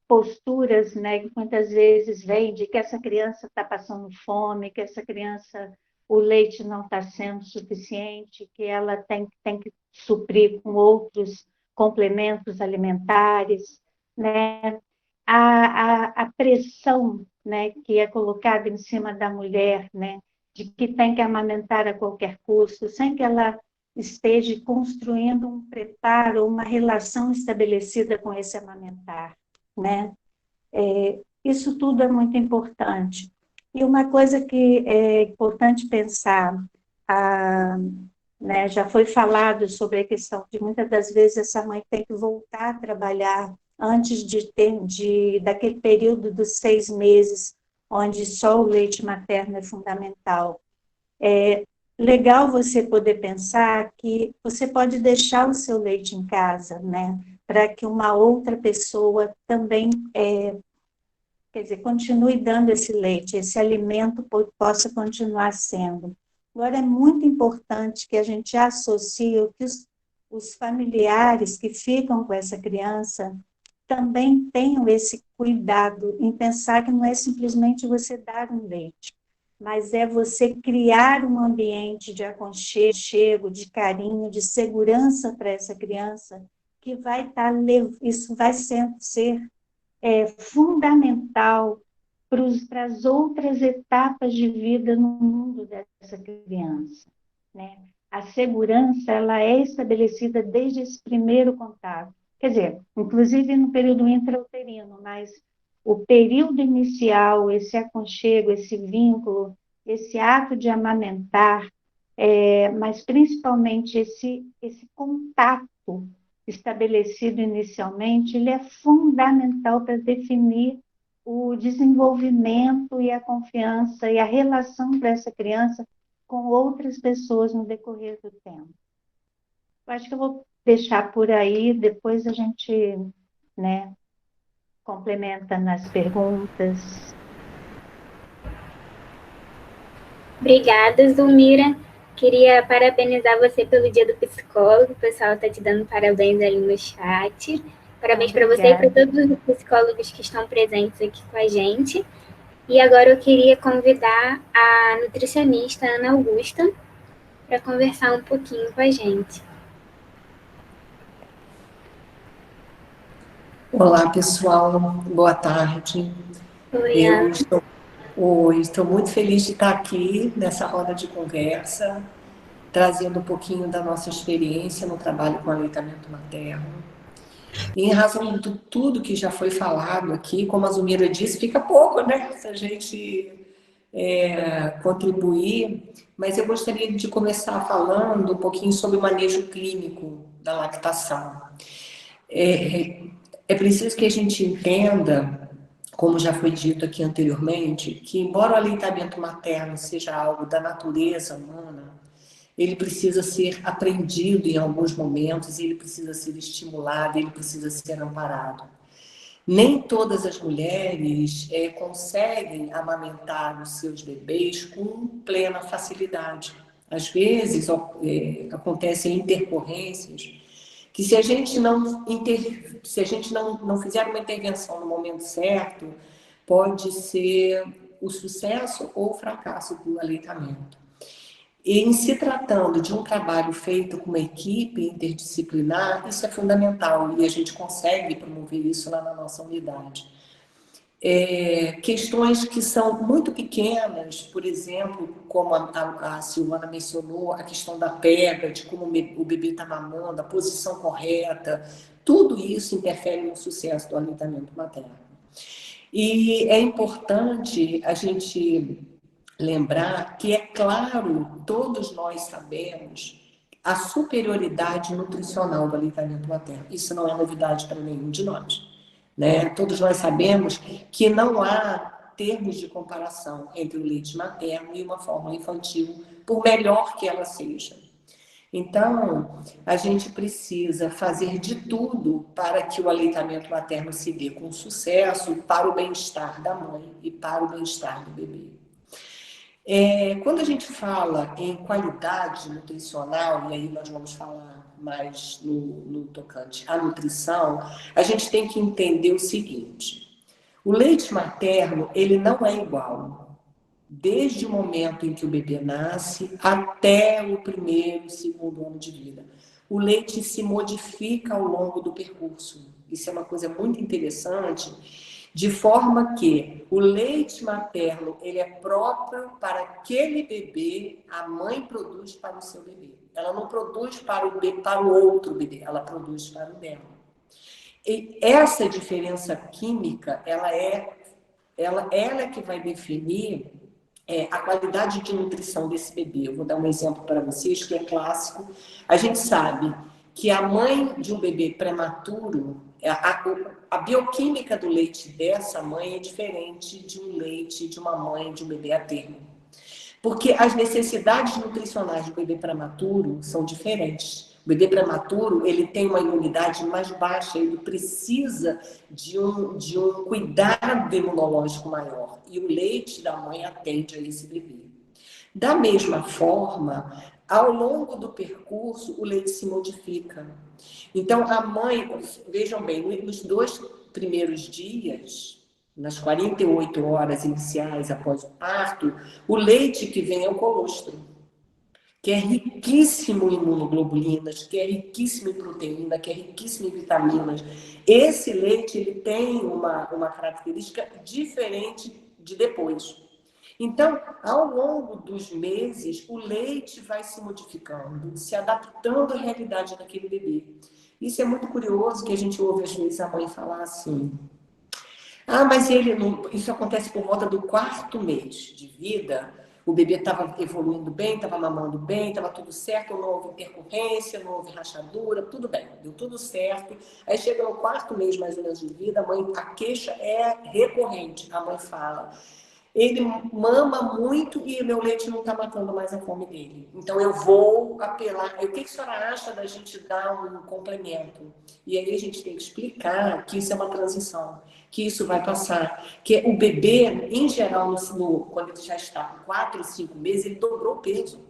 posturas, né, que muitas vezes vem de que essa criança está passando fome, que essa criança, o leite não está sendo suficiente, que ela tem que suprir com complementos alimentares, né? A pressão, né, que é colocada em cima da mulher, né, de que tem que amamentar a qualquer custo, sem que ela esteja construindo um preparo, uma relação estabelecida com esse amamentar, né? Isso tudo é muito importante. E uma coisa que é importante pensar, né, já foi falado sobre a questão de muitas das vezes essa mãe tem que voltar a trabalhar antes daquele período dos 6 meses, onde só o leite materno é fundamental. É legal você poder pensar que você pode deixar o seu leite em casa, né, para que uma outra pessoa também, quer dizer, continue dando esse leite, esse alimento possa continuar sendo. Agora, é muito importante que a gente associe que os familiares que ficam com essa criança também tenham esse cuidado em pensar que não é simplesmente você dar um leite, mas é você criar um ambiente de aconchego, de carinho, de segurança para essa criança, que vai estar, isso vai ser fundamental para as outras etapas de vida no mundo dessa criança, né? A segurança, ela é estabelecida desde esse primeiro contato, quer dizer, inclusive no período intrauterino, mas o período inicial, esse aconchego, esse vínculo, esse ato de amamentar, mas principalmente esse contato estabelecido inicialmente, ele é fundamental para definir o desenvolvimento e a confiança e a relação dessa criança com outras pessoas no decorrer do tempo. Eu acho que eu vou deixar por aí, depois a gente, né, complementa nas perguntas. Obrigada, Zulmira. Queria parabenizar você pelo Dia do Psicólogo. O pessoal está te dando parabéns ali no chat. Parabéns para você e para todos os psicólogos que estão presentes aqui com a gente. E agora eu queria convidar a nutricionista Ana Augusta para conversar um pouquinho com a gente. Olá, pessoal. Boa tarde. Oi, Ana. Estou muito feliz de estar aqui nessa roda de conversa, trazendo um pouquinho da nossa experiência no trabalho com aleitamento materno. E em razão de tudo que já foi falado aqui, como a Zulmira disse, fica pouco, né? Se a gente contribuir, mas eu gostaria de começar falando um pouquinho sobre o manejo clínico da lactação. É preciso que a gente entenda, como já foi dito aqui anteriormente, que embora o aleitamento materno seja algo da natureza humana, ele precisa ser aprendido em alguns momentos, ele precisa ser estimulado, ele precisa ser amparado. Nem todas as mulheres conseguem amamentar os seus bebês com plena facilidade. Às vezes acontecem intercorrências que se a gente não fizer uma intervenção no momento certo, pode ser o sucesso ou o fracasso do aleitamento. E em se tratando de um trabalho feito com uma equipe interdisciplinar, isso é fundamental e a gente consegue promover isso lá na nossa unidade. Questões que são muito pequenas, por exemplo, como a Silvana mencionou, a questão da pega, de como o bebê está mamando, a posição correta, tudo isso interfere no sucesso do aleitamento materno. E é importante a gente lembrar que, é claro, todos nós sabemos a superioridade nutricional do aleitamento materno. Isso não é novidade para nenhum de nós, né? Todos nós sabemos que não há termos de comparação entre o leite materno e uma fórmula infantil, por melhor que ela seja. Então, a gente precisa fazer de tudo para que o aleitamento materno se dê com sucesso para o bem-estar da mãe e para o bem-estar do bebê. Quando a gente fala em qualidade nutricional, e aí nós vamos falar mais no tocante à nutrição, a gente tem que entender o seguinte: o leite materno, ele não é igual desde o momento em que o bebê nasce até o primeiro, segundo ano de vida. o leite se modifica ao longo do percurso. Isso é uma coisa muito interessante, de forma que o leite materno ele é próprio para aquele bebê, a mãe produz para o seu bebê. Ela não produz para o outro bebê, ela produz para o dela. E essa diferença química, ela é que vai definir a qualidade de nutrição desse bebê. Eu vou dar um exemplo para vocês que é clássico. A gente sabe que a mãe de um bebê prematuro, a bioquímica do leite dessa mãe é diferente de um leite de uma mãe de um bebê a termo. Porque as necessidades nutricionais do bebê prematuro são diferentes. O bebê prematuro, ele tem uma imunidade mais baixa, ele precisa de um cuidado imunológico maior. E o leite da mãe atende a esse bebê. Da mesma forma, ao longo do percurso, o leite se modifica. Então, a mãe, vejam bem, nos 2 primeiros dias, nas 48 horas iniciais após o parto, o leite que vem é o colostro, que é riquíssimo em imunoglobulinas, que é riquíssimo em proteína, que é riquíssimo em vitaminas. Esse leite ele tem uma característica diferente de depois. Então, ao longo dos meses, o leite vai se modificando, se adaptando à realidade daquele bebê. Isso é muito curioso, que a gente ouve às vezes a mãe falar assim: ah, mas isso acontece por volta do 4º mês de vida. O bebê estava evoluindo bem, estava mamando bem, estava tudo certo, não houve intercorrência, não houve rachadura, tudo bem, deu tudo certo. Aí chega no 4º mês mais ou menos de vida, a queixa é recorrente. A mãe fala: ele mama muito e meu leite não está matando mais a fome dele. Então eu vou apelar. O que a senhora acha da gente dar um complemento? E aí a gente tem que explicar que isso é uma transição, que isso vai passar. Que o bebê, em geral, quando ele já está com 4 ou 5 meses, ele dobrou o peso.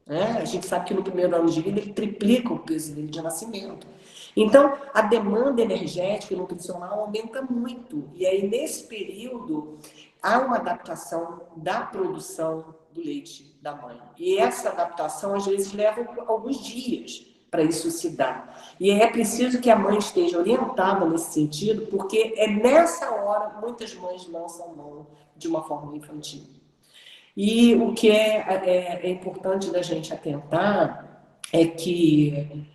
A gente sabe que no primeiro ano de vida ele triplica o peso dele de nascimento. Então, a demanda energética e nutricional aumenta muito. E aí, nesse período, há uma adaptação da produção do leite da mãe. E essa adaptação, às vezes, leva alguns dias para isso se dar. E é preciso que a mãe esteja orientada nesse sentido, porque é nessa hora muitas mães lançam mão de uma forma infantil. E o que é importante da gente atentar é que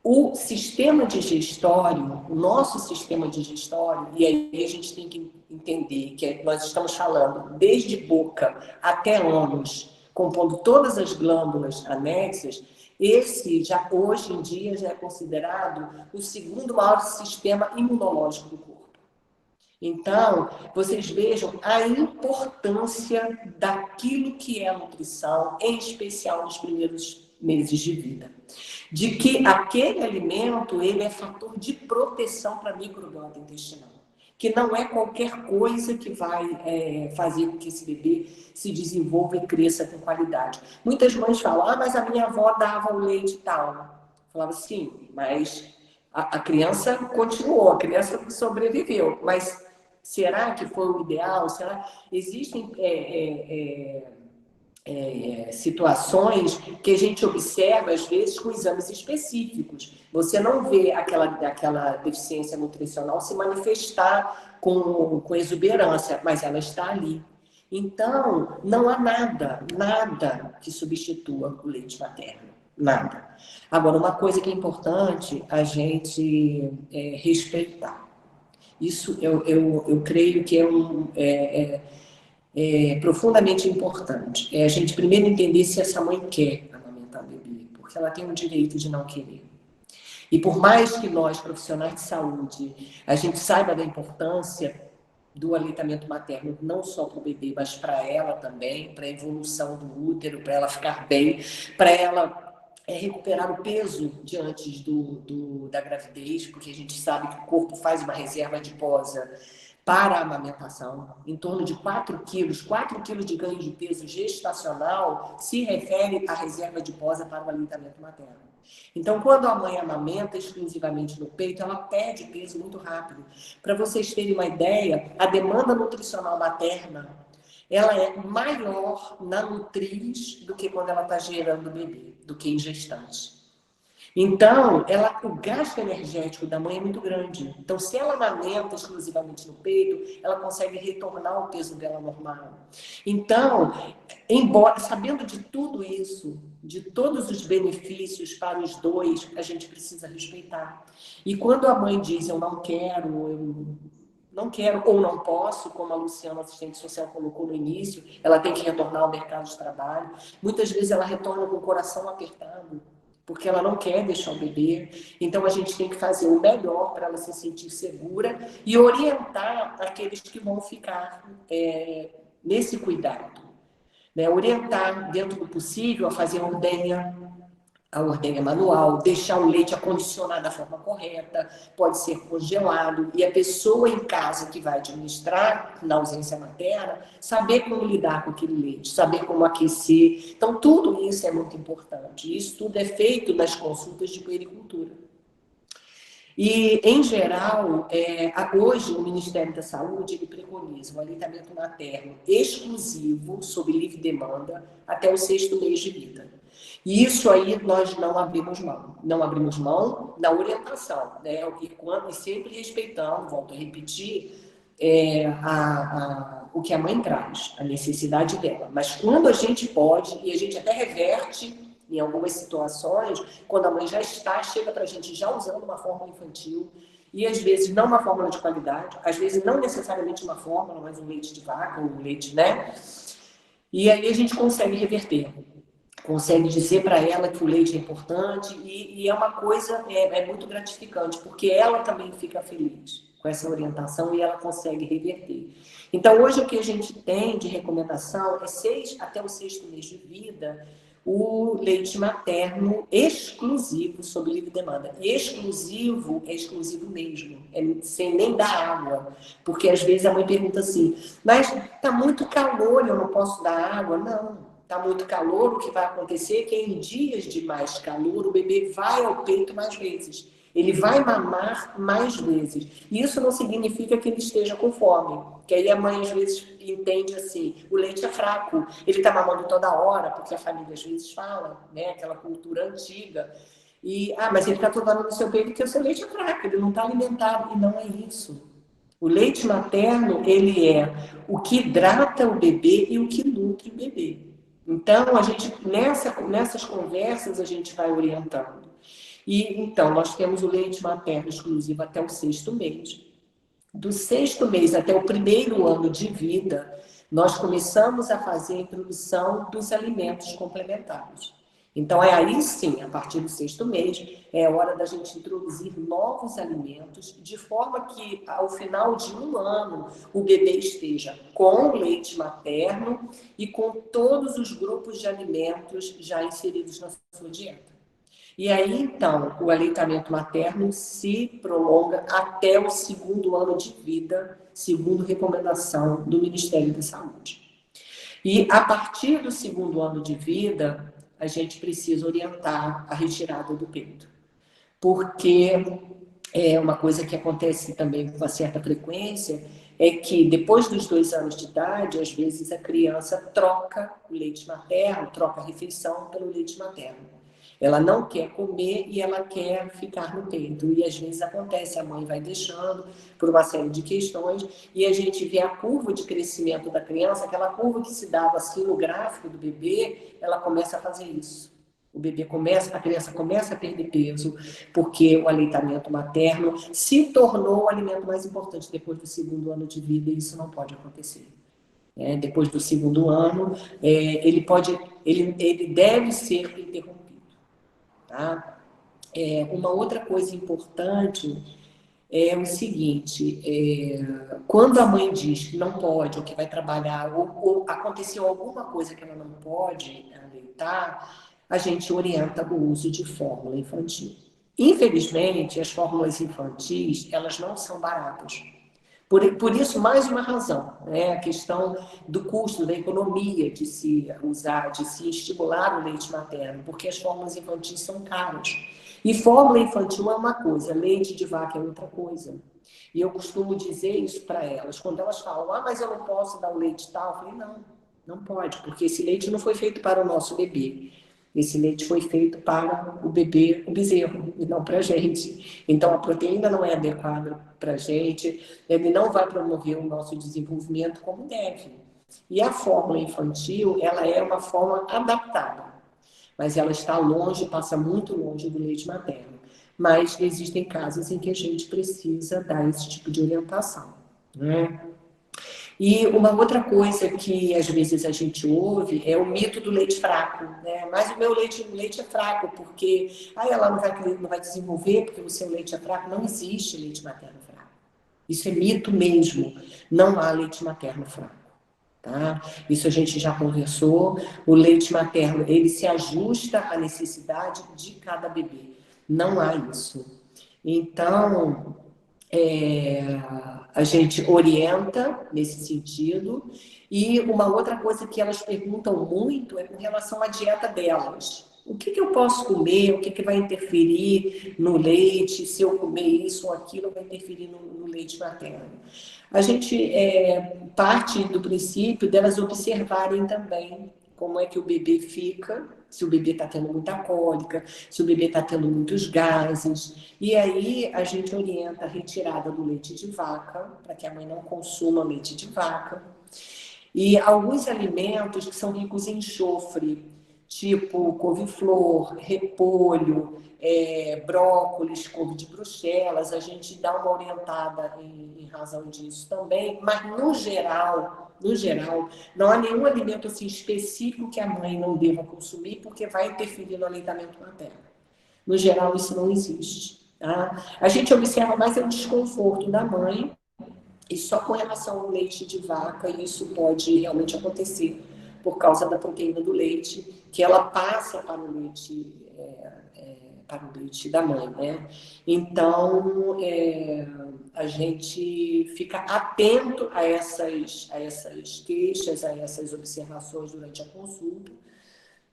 o sistema digestório, o nosso sistema digestório, e aí a gente tem que entender que nós estamos falando desde boca até ânus, compondo todas as glândulas anexas, esse já hoje em dia já é considerado o 2º maior sistema imunológico do corpo. Então, vocês vejam a importância daquilo que é a nutrição, em especial nos primeiros meses de vida. De que aquele alimento ele é fator de proteção para a microbiota intestinal. Que não é qualquer coisa que vai fazer com que esse bebê se desenvolva e cresça com qualidade. Muitas mães falam: mas a minha avó dava o leite e tal. Eu falava assim, mas a criança continuou, a criança sobreviveu. Mas será que foi o ideal? Existem situações que a gente observa, às vezes, com exames específicos. Você não vê aquela deficiência nutricional se manifestar com exuberância, mas ela está ali. Então, não há nada que substitua o leite materno. Nada. Agora, uma coisa que é importante a gente respeitar. Isso eu creio que é profundamente importante. É a gente primeiro entender se essa mãe quer amamentar o bebê, porque ela tem o direito de não querer. E por mais que nós, profissionais de saúde, a gente saiba da importância do aleitamento materno, não só para o bebê, mas para ela também, para a evolução do útero, para ela ficar bem, para ela recuperar o peso diante da gravidez, porque a gente sabe que o corpo faz uma reserva adiposa para a amamentação, em torno de 4 quilos. 4 quilos de ganho de peso gestacional se refere à reserva adiposa para o aleitamento materno. Então, quando a mãe amamenta exclusivamente no peito, ela perde peso muito rápido. Para vocês terem uma ideia, a demanda nutricional materna, ela é maior na nutriz do que quando ela está gerando o bebê, do que em gestante. Então, o gasto energético da mãe é muito grande. Então, se ela amamenta exclusivamente no peito, ela consegue retornar ao peso dela normal. Então, embora sabendo de tudo isso, de todos os benefícios para os dois, a gente precisa respeitar. E quando a mãe diz eu não quero ou não posso, como a Luciana, assistente social, colocou no início, ela tem que retornar ao mercado de trabalho. Muitas vezes ela retorna com o coração apertado, porque ela não quer deixar o bebê. Então, a gente tem que fazer o melhor para ela se sentir segura e orientar aqueles que vão ficar nesse cuidado. Né? Orientar, dentro do possível, a fazer a ordenha manual, deixar o leite acondicionar da forma correta, pode ser congelado, e a pessoa em casa que vai administrar na ausência materna, saber como lidar com aquele leite, saber como aquecer. Então, tudo isso é muito importante. Isso tudo é feito nas consultas de puericultura. E, em geral, hoje o Ministério da Saúde ele preconiza um aleitamento materno exclusivo, sob livre demanda, até o 6º mês de vida. E isso aí nós não abrimos mão. Não abrimos mão na orientação, né? E sempre respeitando, volto a repetir, o que a mãe traz, a necessidade dela. Mas quando a gente pode, e a gente até reverte em algumas situações, quando a mãe já chega para a gente já usando uma fórmula infantil, e às vezes não uma fórmula de qualidade, às vezes não necessariamente uma fórmula, mas um leite de vaca, um leite, né? E aí a gente consegue reverter. Consegue dizer para ela que o leite é importante e é uma coisa muito gratificante, porque ela também fica feliz com essa orientação e ela consegue reverter. Então, hoje o que a gente tem de recomendação é até o 6º mês de vida, o leite materno exclusivo sob livre demanda. Exclusivo é exclusivo mesmo, sem nem dar água. Porque às vezes a mãe pergunta assim, mas está muito calor, eu não posso dar água? Não. Está muito calor, o que vai acontecer é que em dias de mais calor, o bebê vai ao peito mais vezes. Ele vai mamar mais vezes. E isso não significa que ele esteja com fome. Porque aí a mãe, às vezes, entende assim, o leite é fraco, ele está mamando toda hora, porque a família, às vezes, fala, né? Aquela cultura antiga. Mas ele está toda hora no seu peito porque o seu leite é fraco, ele não está alimentado. E não é isso. O leite materno, ele é o que hidrata o bebê e o que nutre o bebê. Então, a gente, nessas conversas, a gente vai orientando. E, então, nós temos o leite materno exclusivo até o 6º mês. Do 6º mês até o 1º ano de vida, nós começamos a fazer a introdução dos alimentos complementares. Então, aí sim, a partir do 6º mês, é hora da gente introduzir novos alimentos, de forma que, ao final de 1 ano, o bebê esteja com leite materno e com todos os grupos de alimentos já inseridos na sua dieta. E aí, então, o aleitamento materno se prolonga até o 2º ano de vida, segundo recomendação do Ministério da Saúde. E, a partir do 2º ano de vida, a gente precisa orientar a retirada do peito. Porque é uma coisa que acontece também com uma certa frequência, é que depois dos 2 anos de idade, às vezes a criança troca o leite materno, troca a refeição pelo leite materno. Ela não quer comer e ela quer ficar no peito. E às vezes acontece, a mãe vai deixando por uma série de questões e a gente vê a curva de crescimento da criança, aquela curva que se dava assim no gráfico do bebê, ela começa a fazer isso. A criança começa a perder peso, porque o aleitamento materno se tornou o alimento mais importante depois do 2º ano de vida, e isso não pode acontecer. Depois do 2º ano, ele deve ser interrompido. Tá? Uma outra coisa importante é o seguinte, quando a mãe diz que não pode, ou que vai trabalhar, ou aconteceu alguma coisa que ela não pode aleitar, a gente orienta o uso de fórmula infantil. Infelizmente, as fórmulas infantis, elas não são baratas. Por isso, mais uma razão, a questão do custo, da economia de se usar, de se estimular o leite materno, porque as fórmulas infantis são caras. E fórmula infantil é uma coisa, leite de vaca é outra coisa. E eu costumo dizer isso para elas, quando elas falam, mas eu não posso dar o leite tal, eu falei, não pode, porque esse leite não foi feito para o nosso bebê. Esse leite foi feito para o bebê, o bezerro, e não para a gente. Então, a proteína não é adequada para a gente, ele não vai promover o nosso desenvolvimento como deve. E a fórmula infantil, ela é uma forma adaptada, mas ela está longe, passa muito longe do leite materno. Mas existem casos em que a gente precisa dar esse tipo de orientação, né? E uma outra coisa que às vezes a gente ouve é o mito do leite fraco, né? Mas o meu leite é fraco, porque ela não vai desenvolver porque o seu leite é fraco. Não existe leite materno fraco. Isso é mito mesmo. Não há leite materno fraco. Tá? Isso a gente já conversou. O leite materno, ele se ajusta à necessidade de cada bebê. Não há isso. Então, a gente orienta nesse sentido. E uma outra coisa que elas perguntam muito é com relação à dieta delas. O que eu posso comer? O que vai interferir no leite? Se eu comer isso ou aquilo, vai interferir no leite materno. A gente parte do princípio delas observarem também como é que o bebê fica, se o bebê está tendo muita cólica, se o bebê está tendo muitos gases. E aí a gente orienta a retirada do leite de vaca, para que a mãe não consuma leite de vaca. E alguns alimentos que são ricos em enxofre, tipo couve-flor, repolho, brócolis, couve de Bruxelas, a gente dá uma orientada em razão disso também, mas no geral, não há nenhum alimento assim, específico que a mãe não deva consumir, porque vai interferir no aleitamento materno. No geral, isso não existe. Tá? A gente observa mais o desconforto da mãe, e só com relação ao leite de vaca, isso pode realmente acontecer por causa da proteína do leite, que ela passa para o leite da mãe, né? Então, a gente fica atento a essas queixas, a essas observações durante a consulta,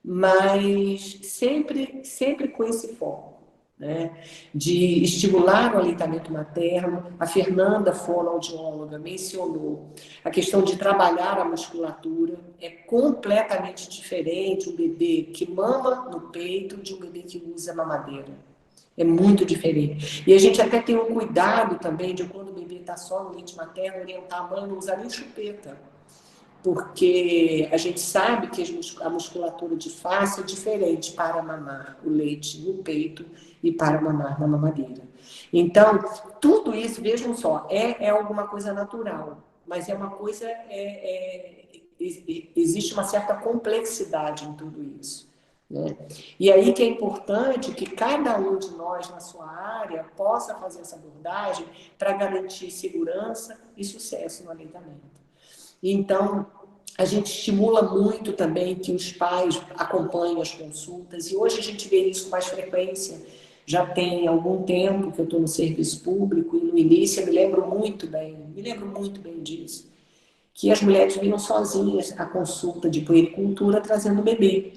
mas sempre com esse foco, né? De estimular o aleitamento materno. A Fernanda, fonoaudióloga, mencionou a questão de trabalhar a musculatura. É completamente diferente um bebê que mama no peito de um bebê que usa mamadeira. É muito diferente. E a gente até tem um cuidado também de quando o bebê está só no leite materno, orientar a mãe a não usar nem chupeta, porque a gente sabe que a musculatura de face é diferente para mamar o leite no peito e para mamar na mamadeira. Então, tudo isso, vejam só, é alguma coisa natural, mas é uma coisa, existe uma certa complexidade em tudo isso, né? E aí que é importante que cada um de nós, na sua área, possa fazer essa abordagem para garantir segurança e sucesso no aleitamento. Então, a gente estimula muito também que os pais acompanhem as consultas, e hoje a gente vê isso com mais frequência. Já tem algum tempo que eu estou no serviço público, e no início eu me lembro muito bem disso, que as mulheres vinham sozinhas à consulta de puericultura trazendo o bebê,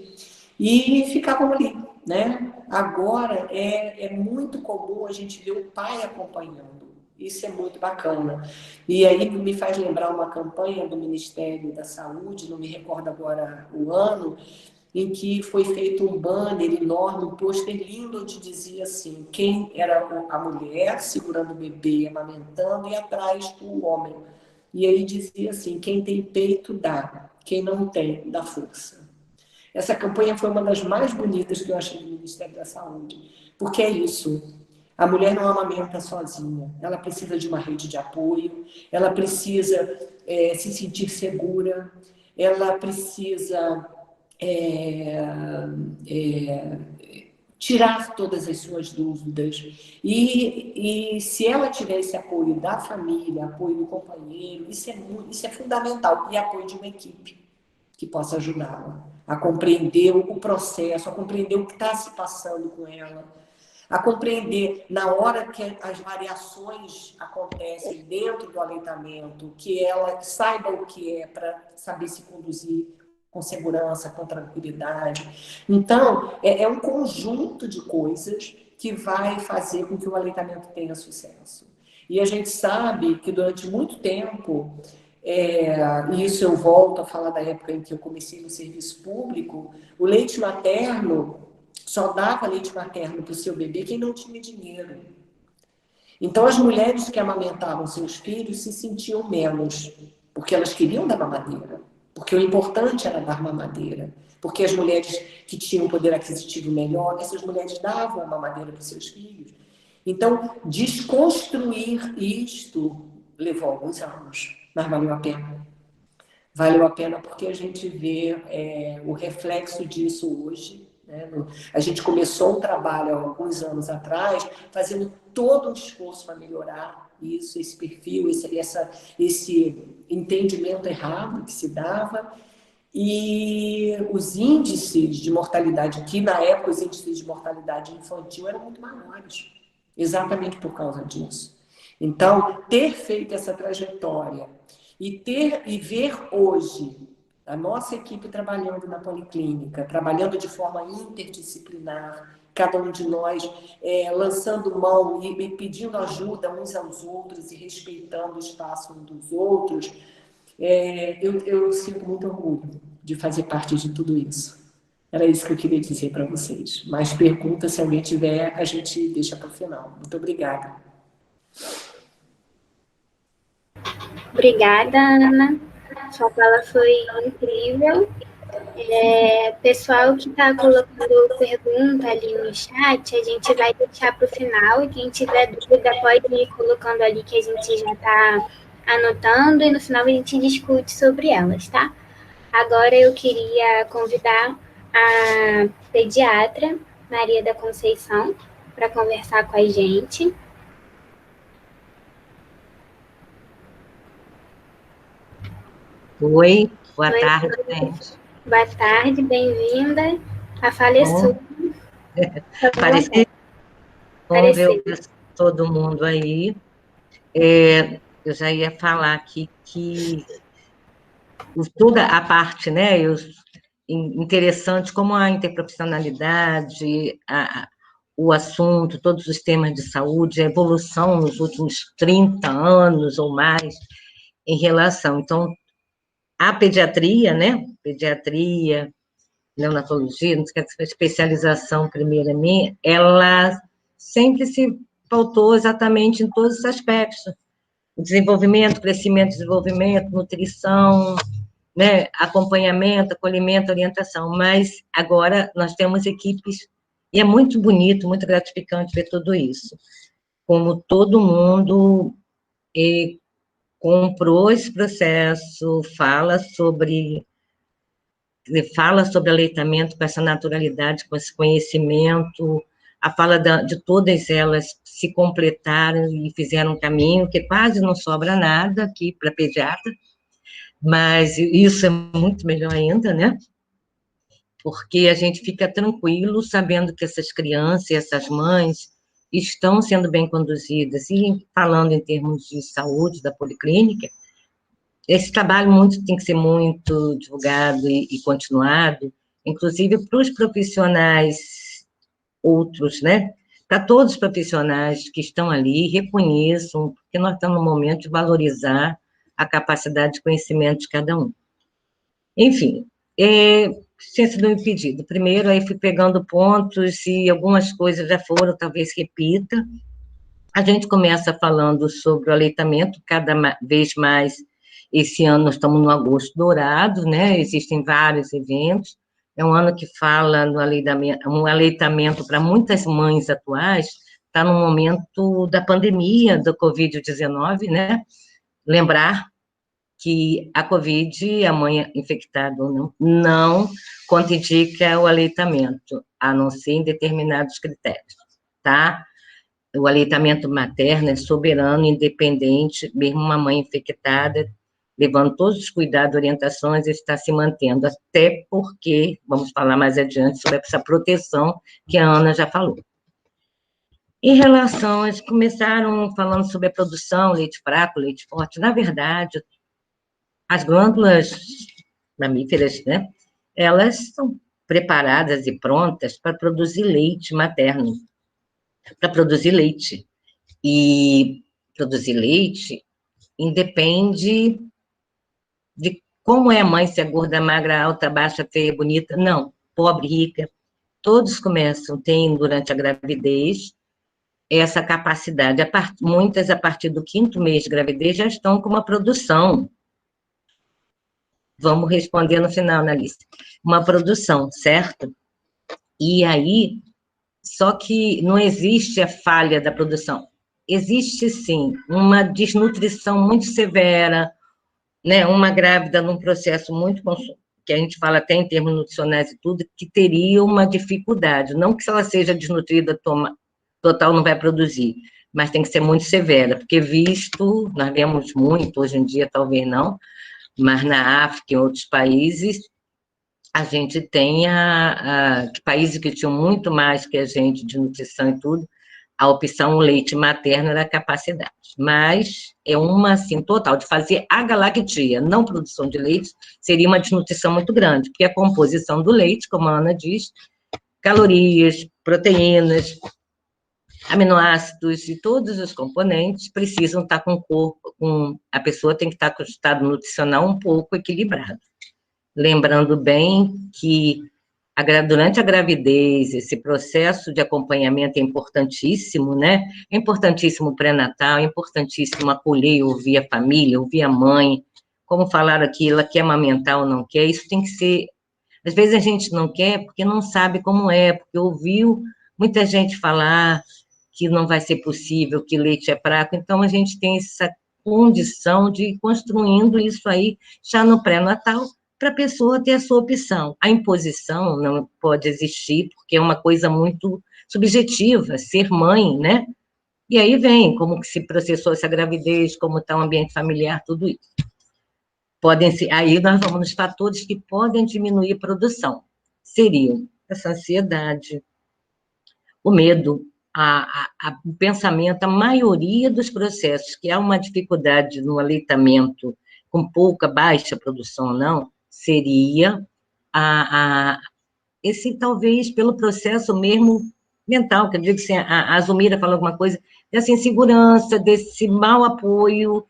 e ficavam ali, né? Agora é muito comum a gente ver o pai acompanhando. Isso é muito bacana. E aí me faz lembrar uma campanha do Ministério da Saúde, não me recordo agora o ano, em que foi feito um banner enorme, um pôster lindo, onde dizia assim, quem era a mulher segurando o bebê, amamentando, e atrás o homem. E aí dizia assim, quem tem peito dá, quem não tem, dá força. Essa campanha foi uma das mais bonitas que eu achei do Ministério da Saúde, porque é isso. A mulher não amamenta sozinha, ela precisa de uma rede de apoio, ela precisa se sentir segura, ela precisa tirar todas as suas dúvidas. E se ela tiver esse apoio da família, apoio do companheiro, isso é fundamental, e apoio de uma equipe que possa ajudá-la a compreender o processo, a compreender o que está se passando com ela, a compreender na hora que as variações acontecem dentro do aleitamento, que ela saiba o que é para saber se conduzir com segurança, com tranquilidade. Então, é um conjunto de coisas que vai fazer com que o aleitamento tenha sucesso. E a gente sabe que durante muito tempo E isso eu volto a falar da época em que eu comecei no serviço público, o leite materno, só dava leite materno para o seu bebê quem não tinha dinheiro. Então, as mulheres que amamentavam seus filhos se sentiam menos, porque elas queriam dar mamadeira, porque o importante era dar mamadeira, porque as mulheres que tinham poder aquisitivo melhor, essas mulheres davam a mamadeira para os seus filhos. Então, desconstruir isto levou alguns anos, mas valeu a pena. Valeu a pena porque a gente vê o reflexo disso hoje. Né? A gente começou um trabalho há alguns anos atrás, fazendo todo um esforço para melhorar isso, esse perfil, esse entendimento errado que se dava. E os índices de mortalidade, que na época os índices de mortalidade infantil eram muito maiores, exatamente por causa disso. Então, ter feito essa trajetória e ver hoje a nossa equipe trabalhando na policlínica, trabalhando de forma interdisciplinar, cada um de nós lançando mão e pedindo ajuda uns aos outros e respeitando o espaço uns dos outros, eu sinto muito orgulho de fazer parte de tudo isso. Era isso que eu queria dizer para vocês. Mais perguntas, se alguém tiver, a gente deixa para o final. Muito obrigada. Obrigada, Ana. Sua fala foi incrível. Pessoal que está colocando pergunta ali no chat, a gente vai deixar para o final. E quem tiver dúvida pode ir colocando ali que a gente já está anotando e no final a gente discute sobre elas, tá? Agora eu queria convidar a pediatra Maria da Conceição para conversar com a gente. Oi, boa tarde, gente. Boa tarde, bem-vinda. A fala é sua. Vamos ver todo mundo aí. Eu já ia falar aqui que toda a parte, né, interessante como a interprofissionalidade, o assunto, todos os temas de saúde, a evolução nos últimos 30 anos ou mais em relação. Então, a pediatria, né, neonatologia, não sei se a especialização primeira minha, ela sempre se pautou exatamente em todos os aspectos. Desenvolvimento, crescimento, desenvolvimento, nutrição, né, acompanhamento, acolhimento, orientação. Mas agora nós temos equipes, e é muito bonito, muito gratificante ver tudo isso. Como todo mundo comprou esse processo, fala sobre aleitamento com essa naturalidade, com esse conhecimento, a fala de todas elas se completaram e fizeram um caminho, que quase não sobra nada aqui para pediatra, mas isso é muito melhor ainda, né? Porque a gente fica tranquilo sabendo que essas crianças e essas mães estão sendo bem conduzidas. E falando em termos de saúde da policlínica, esse trabalho tem que ser muito divulgado e continuado, inclusive para os profissionais outros, né? Para todos os profissionais que estão ali, reconheçam, porque nós estamos no momento de valorizar a capacidade de conhecimento de cada um. Enfim, ciência do impedido. Primeiro, aí fui pegando pontos e algumas coisas já foram, talvez repita. A gente começa falando sobre o aleitamento, cada vez mais. Esse ano nós estamos no agosto dourado, né? Existem vários eventos. É um ano que fala no aleitamento para muitas mães atuais, está no momento da pandemia da Covid-19, né? Lembrar que a Covid, a mãe infectada ou não contraindica o aleitamento, a não ser em determinados critérios, tá? O aleitamento materno é soberano, independente, mesmo uma mãe infectada, levando todos os cuidados, orientações, está se mantendo, até porque, vamos falar mais adiante sobre essa proteção que a Ana já falou. Em relação, eles começaram falando sobre a produção, leite fraco, leite forte. Na verdade, as glândulas mamíferas, né, elas são preparadas e prontas para produzir leite materno, para produzir leite. E produzir leite independe de como é a mãe, se é gorda, magra, alta, baixa, feia, bonita. Não, pobre, rica. Todos começam, têm durante a gravidez essa capacidade. Muitas, a partir do 5º mês de gravidez, já estão com uma produção. Vamos responder no final, Analice. Uma produção, certo? E aí, só que não existe a falha da produção. Existe, sim, uma desnutrição muito severa, né? Uma grávida num processo muito, que a gente fala até em termos nutricionais e tudo, que teria uma dificuldade. Não que se ela seja desnutrida, total não vai produzir, mas tem que ser muito severa, porque nós vemos muito, hoje em dia talvez não, mas na África e em outros países, a gente tem países que tinham muito mais que a gente de nutrição e tudo, a opção leite materno era a capacidade. Mas é uma, assim, total, de fazer a galactia, não produção de leite, seria uma desnutrição muito grande, porque a composição do leite, como a Ana diz, calorias, proteínas, aminoácidos e todos os componentes precisam estar com o corpo, a pessoa tem que estar com o estado nutricional um pouco equilibrado. Lembrando bem que durante a gravidez, esse processo de acompanhamento é importantíssimo, né? É importantíssimo o pré-natal, é importantíssimo acolher, ouvir a família, ouvir a mãe, como falaram aqui, ela quer amamentar ou não quer, isso tem que ser... Às vezes a gente não quer porque não sabe como é, porque ouviu muita gente falar que não vai ser possível, que leite é fraco, então a gente tem essa condição de ir construindo isso aí já no pré-natal, para a pessoa ter a sua opção. A imposição não pode existir, porque é uma coisa muito subjetiva, ser mãe, né? E aí vem como que se processou essa gravidez, como está o ambiente familiar, tudo isso. Aí nós vamos nos fatores que podem diminuir a produção. Seriam essa ansiedade, o medo, o pensamento, a maioria dos processos, que há uma dificuldade no aleitamento com baixa produção ou não, seria esse, talvez, pelo processo mesmo mental, que eu digo assim, a Zumira falou alguma coisa, dessa insegurança, desse mau apoio,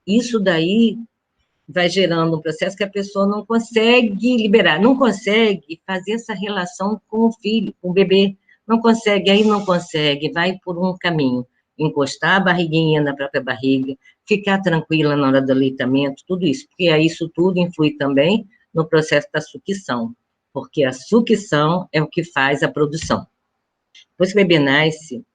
isso daí vai gerando um processo que a pessoa não consegue liberar, não consegue fazer essa relação com o filho, com o bebê, não consegue, vai por um caminho, encostar a barriguinha na própria barriga, ficar tranquila na hora do aleitamento, tudo isso, porque isso tudo influi também no processo da sucção, porque a sucção é o que faz a produção. Depois que o bebê nasce,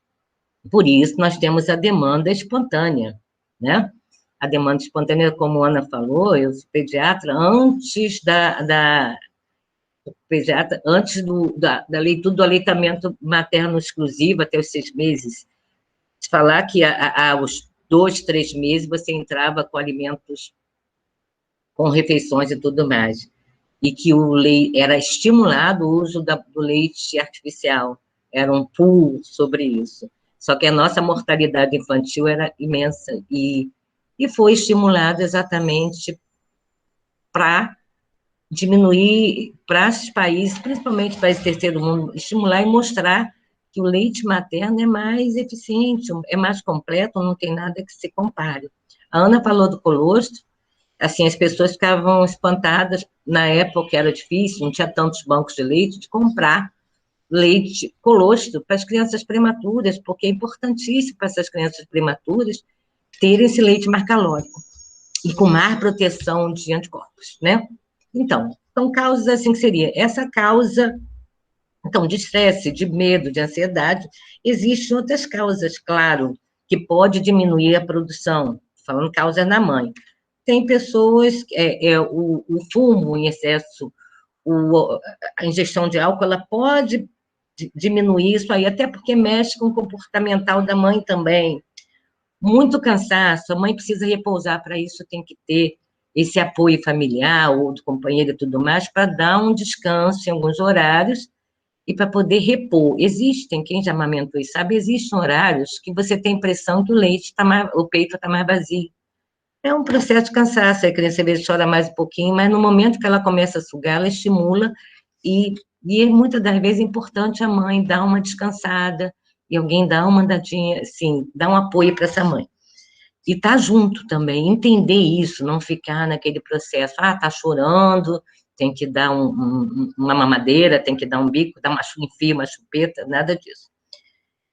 por isso nós temos a demanda espontânea, né? A demanda espontânea, como a Ana falou, eu sou pediatra, antes da leitura do aleitamento materno exclusivo, até os 6 meses, de falar que aos 2, 3 meses você entrava com alimentos, com refeições e tudo mais, e que o leite era estimulado o uso do leite artificial, era um pulo sobre isso. Só que a nossa mortalidade infantil era imensa, e foi estimulado exatamente para diminuir, para esses países, principalmente países do terceiro mundo, estimular e mostrar que o leite materno é mais eficiente, é mais completo, não tem nada que se compare. A Ana falou do colostro, assim, as pessoas ficavam espantadas, na época era difícil, não tinha tantos bancos de leite, de comprar leite colostro para as crianças prematuras, porque é importantíssimo para essas crianças prematuras terem esse leite mais calórico e com mais proteção de anticorpos, né? Então, são causas assim que seria essa causa, então, de estresse, de medo, de ansiedade. Existem outras causas, claro, que pode diminuir a produção, falando causa na mãe. Tem pessoas, o fumo em excesso, a ingestão de álcool, ela pode diminuir isso aí, até porque mexe com o comportamental da mãe também. Muito cansaço, a mãe precisa repousar, para isso tem que ter esse apoio familiar ou do companheiro e tudo mais, para dar um descanso em alguns horários e para poder repor. Existem, quem já amamentou e sabe, existem horários que você tem a impressão que o peito está mais vazio. É um processo de cansaço, a criança às vezes chora mais um pouquinho, mas no momento que ela começa a sugar, ela estimula e muitas das vezes é importante a mãe dar uma descansada e alguém dar uma andadinha, assim, dar um apoio para essa mãe. e estar junto também, entender isso, não ficar naquele processo, tá chorando, tem que dar uma mamadeira, tem que dar um bico, dar enfia uma chupeta, nada disso.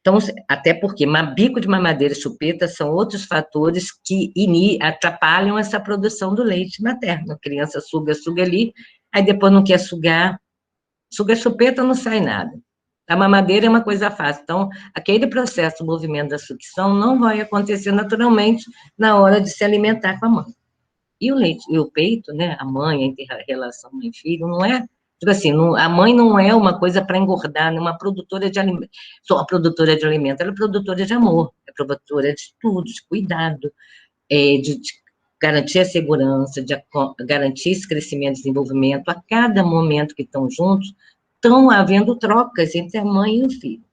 Então, até porque bico de mamadeira e chupeta são outros fatores que atrapalham essa produção do leite materno. A criança suga ali, aí depois não quer sugar, suga a chupeta, não sai nada. A mamadeira é uma coisa fácil. Então, aquele processo, o movimento da sucção, não vai acontecer naturalmente na hora de se alimentar com a mãe. E o leite, e o peito, né, a mãe, a relação mãe e filho, não é, tipo assim, a mãe não é uma coisa para engordar, não é uma produtora de alimento, só uma produtora de alimento, ela é produtora de amor, é produtora de tudo, de cuidado, de garantir a segurança, de garantir esse crescimento e desenvolvimento. A cada momento que estão juntos, estão havendo trocas entre a mãe e o filho.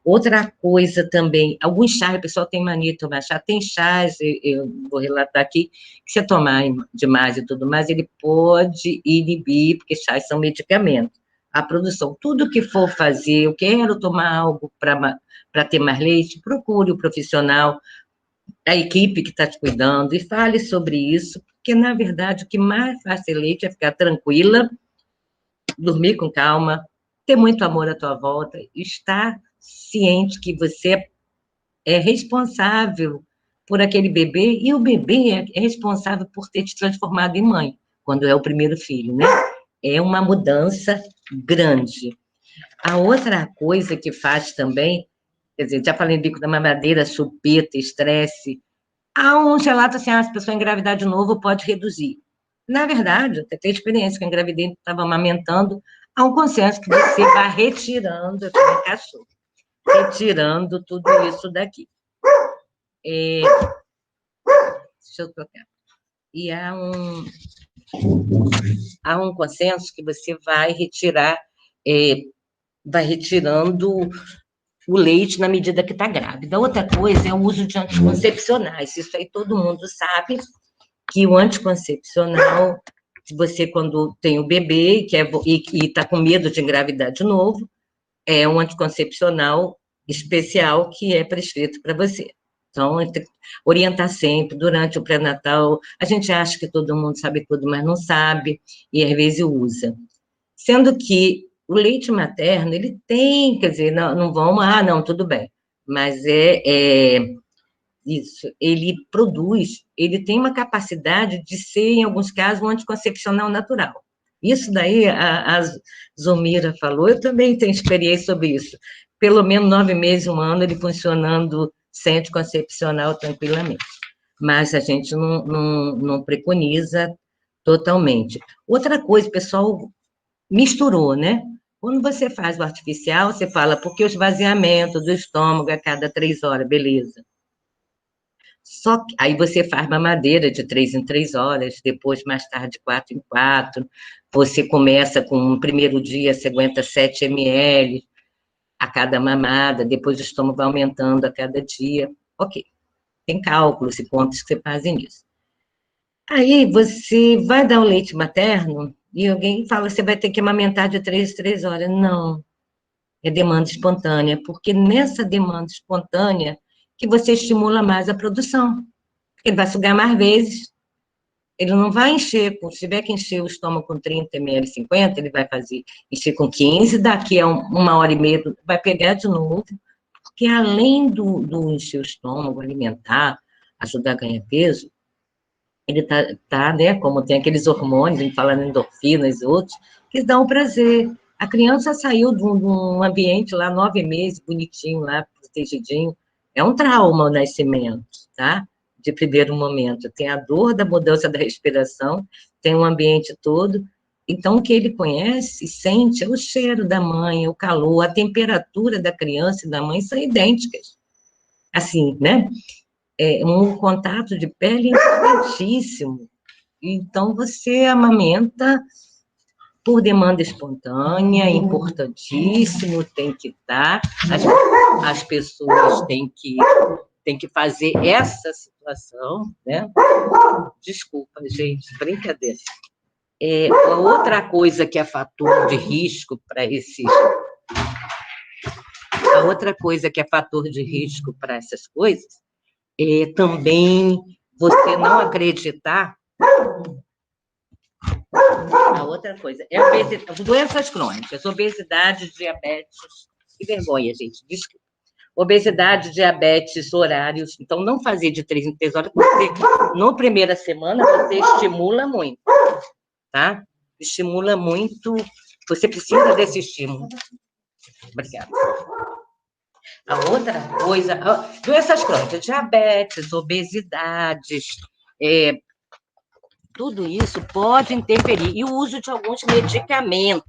Outra coisa também, alguns chás, o pessoal tem mania de tomar chá, tem chás, eu vou relatar aqui, que se você tomar demais e tudo mais, ele pode inibir, porque chás são medicamentos. A produção, tudo que for fazer, eu quero tomar algo para ter mais leite, procure o profissional, a equipe que está te cuidando, e fale sobre isso, porque, na verdade, o que mais faz ter leite é ficar tranquila, dormir com calma, ter muito amor à tua volta, estar ciente que você é responsável por aquele bebê, e o bebê é responsável por ter te transformado em mãe, quando é o primeiro filho, né? É uma mudança grande. A outra coisa que faz também, quer dizer, já falei bico da mamadeira, chupeta, estresse, há uns relatos assim, as pessoas engravidar de novo pode reduzir. Na verdade, até tem experiência que eu engravidei, estava amamentando, há um consenso que você vai retirando, eu tenho cachorro, retirando tudo isso daqui. Deixa eu tocar. E há um consenso que você vai retirar, vai retirando o leite na medida que está grávida. Outra coisa é o uso de anticoncepcionais. Isso aí todo mundo sabe, que o anticoncepcional, você quando tem o bebê e está com medo de engravidar de novo, é um anticoncepcional especial que é prescrito para você. Então, orientar sempre, durante o pré-natal, a gente acha que todo mundo sabe tudo, mas não sabe, e às vezes usa. Sendo que o leite materno, ele tem, quer dizer, não vão, não, tudo bem, mas isso, ele produz, ele tem uma capacidade de ser, em alguns casos, um anticoncepcional natural. Isso daí, a Zomira falou, eu também tenho experiência sobre isso. Pelo menos 9 meses, 1 ano, ele funcionando sem anticoncepcional tranquilamente. Mas a gente não preconiza totalmente. Outra coisa, o pessoal misturou, né? Quando você faz o artificial, você fala, porque o esvaziamento do estômago a cada 3 horas, beleza. Só que aí você faz mamadeira de 3 em 3 horas, depois, mais tarde, 4 em 4. Você começa com um primeiro dia, você aguenta 7 ml a cada mamada, depois o estômago vai aumentando a cada dia. Ok, tem cálculos e contas que você fazem nisso. Aí você vai dar o leite materno e alguém fala, você vai ter que amamentar de 3 em 3 horas. Não, é demanda espontânea, porque nessa demanda espontânea que você estimula mais a produção. Ele vai sugar mais vezes, ele não vai encher, se tiver que encher o estômago com 30 ml, 50, ele vai encher com 15, daqui a 1h30 vai pegar de novo, porque além do encher o estômago, alimentar, ajudar a ganhar peso, ele tá, né, como tem aqueles hormônios, falando endorfinas e outros, que dão prazer. A criança saiu de um ambiente lá, 9 meses, bonitinho lá, protegidinho, é um trauma o nascimento, tá? De primeiro momento. Tem a dor da mudança da respiração, tem o ambiente todo. Então, o que ele conhece, sente, é o cheiro da mãe, o calor, a temperatura da criança e da mãe são idênticas. Assim, né? É um contato de pele importantíssimo. Então, você amamenta por demanda espontânea, importantíssimo, tem que estar, as pessoas têm que fazer essa situação, né? Desculpa, gente, brincadeira. Outra coisa que é fator de risco para essas coisas também você não acreditar. A outra coisa é doenças crônicas, obesidade, diabetes. Que vergonha, gente, desculpa. Obesidade, diabetes, horários. Então, não fazer de 3 em 3 horas, porque na primeira semana você estimula muito, tá? Estimula muito. Você precisa desse estímulo. Obrigada. A outra coisa, doenças crônicas, diabetes, obesidades, tudo isso pode interferir. E o uso de alguns medicamentos,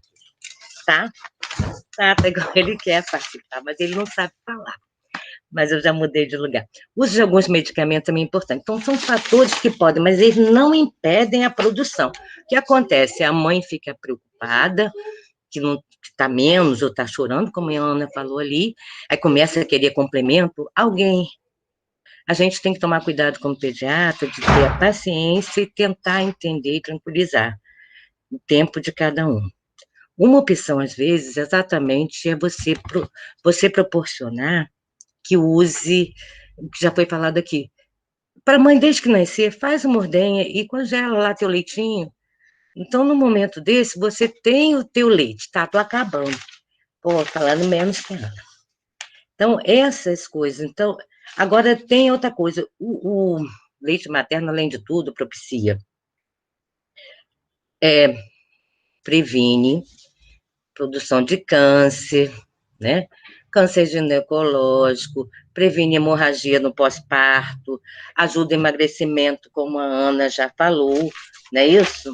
tá? Tá, igual ele quer participar, mas ele não sabe falar. Mas eu já mudei de lugar. O uso de alguns medicamentos também é importante. Então, são fatores que podem, mas eles não impedem a produção. O que acontece? A mãe fica preocupada, que não está menos ou está chorando, como a Ana falou ali, aí começa a querer complemento, alguém. A gente tem que tomar cuidado como pediatra, de ter a paciência e tentar entender e tranquilizar o tempo de cada um. Uma opção, às vezes, exatamente, é você proporcionar que use, o que já foi falado aqui, para a mãe, desde que nascer, faz uma ordenha e congela lá teu leitinho. Então, no momento desse, você tem o teu leite, tá? Tô acabando. Pô, falando menos que ela. Então, essas coisas. Então, agora tem outra coisa. O leite materno, além de tudo, propicia. Previne produção de câncer, né? Câncer ginecológico, previne hemorragia no pós-parto, ajuda emagrecimento, como a Ana já falou, não é isso?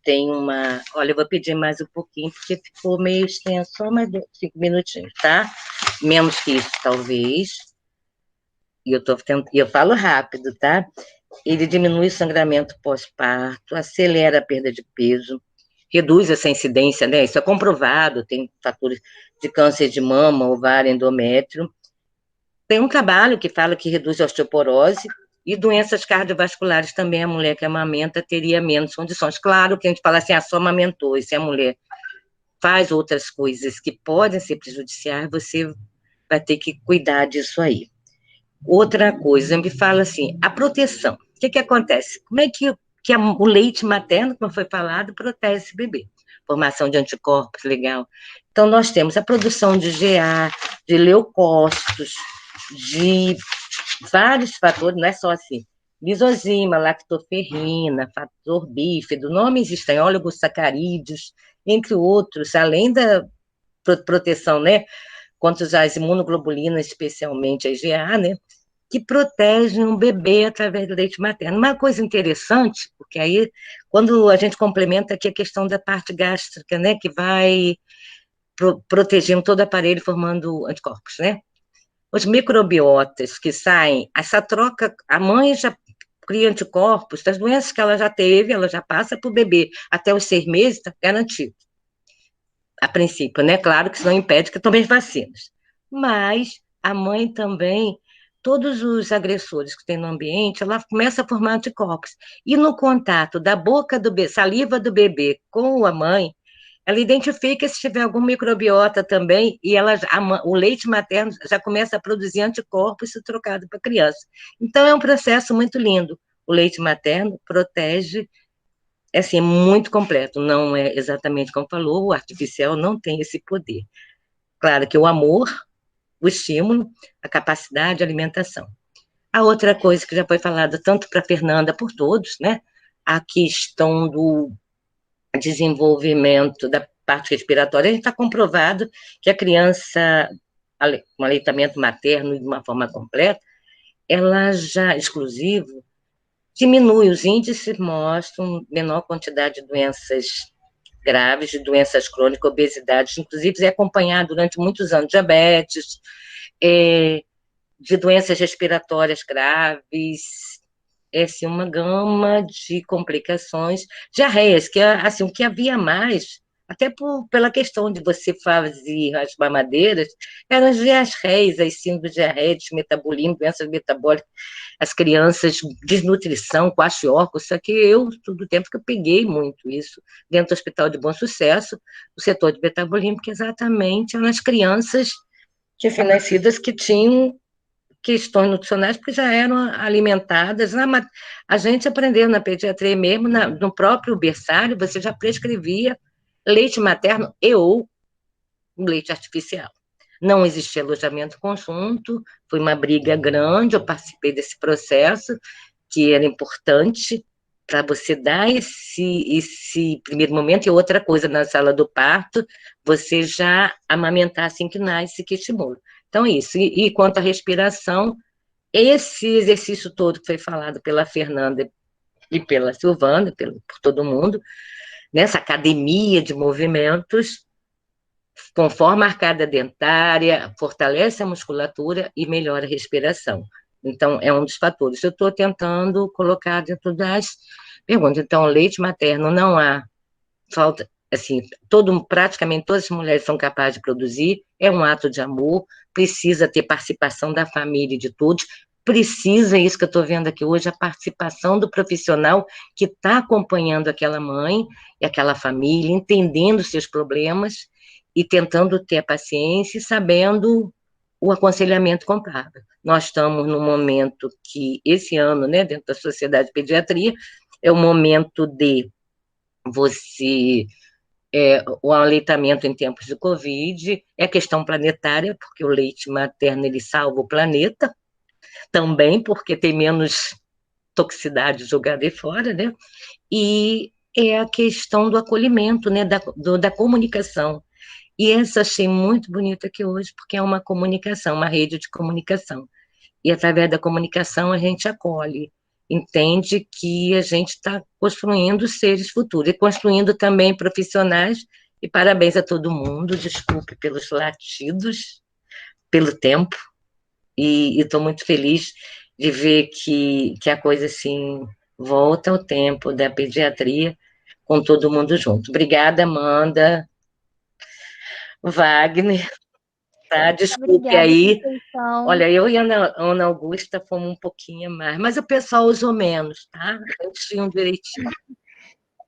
Tem uma... Olha, eu vou pedir mais um pouquinho, porque ficou meio extenso, só mais 5 minutinhos, tá? Menos que isso, talvez. E eu falo rápido, tá? Ele diminui o sangramento pós-parto, acelera a perda de peso, reduz essa incidência, né? Isso é comprovado, tem fatores de câncer de mama, ovário, endométrio. Tem um trabalho que fala que reduz a osteoporose e doenças cardiovasculares também. A mulher que amamenta teria menos condições. Claro que a gente fala assim, só amamentou, e se a mulher faz outras coisas que podem ser prejudiciais, você vai ter que cuidar disso aí. Outra coisa, me fala assim, a proteção. O que acontece? Como é que o leite materno, como foi falado, protege esse bebê? Formação de anticorpos, legal. Então, nós temos a produção de GA, de leucócitos, de vários fatores, não é só assim, lisozima, lactoferrina, fator bífido, nomes estranhos, oligosacarídeos, entre outros, além da proteção, né, contra as imunoglobulinas, especialmente a IgA, né, que protegem o bebê através do leite materno. Uma coisa interessante, porque aí, quando a gente complementa aqui a questão da parte gástrica, né, que vai protegendo todo o aparelho, formando anticorpos, né? Os microbiotas que saem, essa troca, a mãe já cria anticorpos das doenças que ela já teve, ela já passa para o bebê até os 6 meses, está garantido. A princípio, né? Claro que isso não impede que tome as vacinas. Mas a mãe também, todos os agressores que tem no ambiente, ela começa a formar anticorpos. E no contato da boca do bebê, saliva do bebê com a mãe, ela identifica se tiver algum microbiota também, e o leite materno já começa a produzir anticorpos se trocado para a criança. Então, é um processo muito lindo. O leite materno protege, é assim, muito completo. Não é exatamente como falou, o artificial não tem esse poder. Claro que o amor, o estímulo, a capacidade de alimentação. A outra coisa que já foi falada tanto para a Fernanda, por todos, né? A questão do desenvolvimento da parte respiratória, a gente está comprovado que a criança, com aleitamento materno de uma forma completa, ela já, exclusivo, diminui, os índices mostram menor quantidade de doenças graves, de doenças crônicas, obesidade, inclusive é acompanhado durante muitos anos, diabetes, de doenças respiratórias graves, assim, uma gama de complicações, diarreias, que assim, o que havia mais, até pela questão de você fazer as mamadeiras, eram as diarreias, as síndromes de diarreia, metabolismo, doenças metabólicas, as crianças, desnutrição, kwashiorkor, isso aqui todo o tempo que eu peguei muito isso, dentro do Hospital de Bom Sucesso, o setor de metabolismo, que exatamente eram as crianças recém-nascidas que questões nutricionais, porque já eram alimentadas. A gente aprendeu na pediatria mesmo, no próprio berçário, você já prescrevia leite materno ou leite artificial. Não existia alojamento conjunto, foi uma briga grande, eu participei desse processo, que era importante para você dar esse primeiro momento, e outra coisa, na sala do parto, você já amamentar assim que nasce, que estimula. Então, isso. E quanto à respiração, esse exercício todo que foi falado pela Fernanda e pela Silvana, por todo mundo, nessa academia de movimentos, conforma a arcada dentária, fortalece a musculatura e melhora a respiração. Então, é um dos fatores. Eu estou tentando colocar dentro das perguntas. Então, leite materno não há falta, assim, praticamente todas as mulheres são capazes de produzir, é um ato de amor, precisa ter participação da família e de todos, precisa, isso que eu estou vendo aqui hoje, a participação do profissional que está acompanhando aquela mãe e aquela família, entendendo seus problemas e tentando ter a paciência e sabendo o aconselhamento comprável. Nós estamos num momento que, esse ano, né, dentro da Sociedade de Pediatria, é o momento de o aleitamento em tempos de Covid, é questão planetária, porque o leite materno, ele salva o planeta, também porque tem menos toxicidade jogada aí fora, né? E é a questão do acolhimento, né, da comunicação. E essa achei muito bonita aqui hoje, porque é uma comunicação, uma rede de comunicação. E através da comunicação a gente acolhe, entende que a gente está construindo seres futuros, e construindo também profissionais, e parabéns a todo mundo, desculpe pelos latidos, pelo tempo, e estou muito feliz de ver que a coisa, assim, volta ao tempo da pediatria, com todo mundo junto. Obrigada, Amanda, Wagner, tá? Desculpe Obrigada, aí. Conceição. Olha, eu e a Ana Augusta fomos um pouquinho mais, mas o pessoal usou menos, tá? Eles tinham direitinho.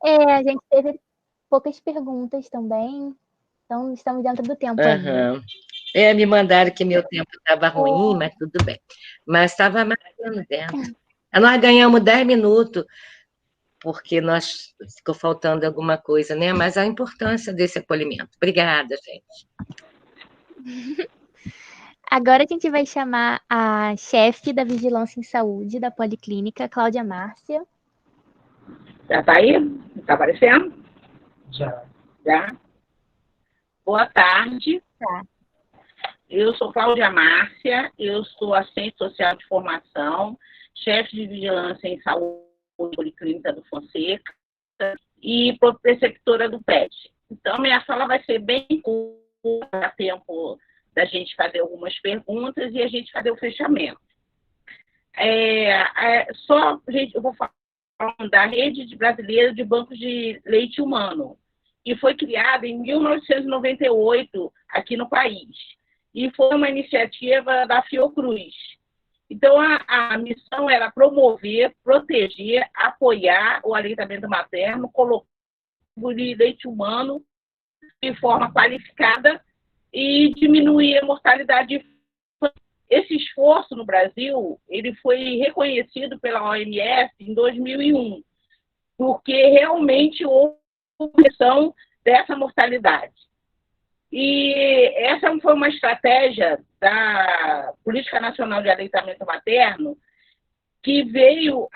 A gente teve poucas perguntas também, então estamos dentro do tempo ainda. Uhum. Me mandaram que meu tempo estava ruim, mas tudo bem. Mas estava marcando dentro. Nós ganhamos 10 minutos, porque ficou faltando alguma coisa, né? Mas a importância desse acolhimento. Obrigada, gente. Agora a gente vai chamar a chefe da Vigilância em Saúde da Policlínica, Cláudia Márcia. Já está aí? Está aparecendo? Já. Já? Boa tarde. Tá. Eu sou Cláudia Márcia, eu sou assistente social de formação, chefe de vigilância em saúde da Policlínica do Fonseca e preceptora do PET. Então, minha fala vai ser bem curta, dá tempo da gente fazer algumas perguntas e a gente fazer o fechamento. Eu vou falar da Rede Brasileira de Bancos de Leite Humano, que foi criada em 1998 aqui no país, e foi uma iniciativa da Fiocruz. Então, a missão era promover, proteger, apoiar o aleitamento materno, colocar o leite humano de forma qualificada e diminuir a mortalidade. Esse esforço no Brasil, ele foi reconhecido pela OMS em 2001, porque realmente houve redução dessa mortalidade. E essa foi uma estratégia da Política Nacional de Aleitamento Materno que veio,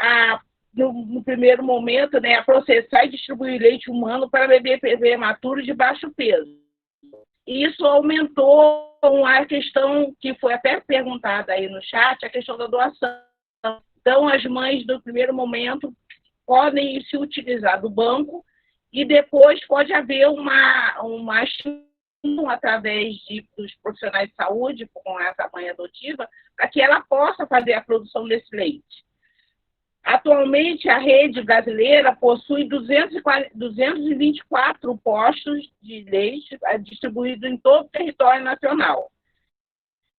no primeiro momento, né, a processar e distribuir leite humano para bebê prematuro de baixo peso. E isso aumentou a questão que foi até perguntada aí no chat, a questão da doação. Então, as mães, do primeiro momento, podem se utilizar do banco e depois pode haver uma através dos profissionais de saúde, com essa mãe adotiva, para que ela possa fazer a produção desse leite. Atualmente, a rede brasileira possui 224 postos de leite distribuídos em todo o território nacional.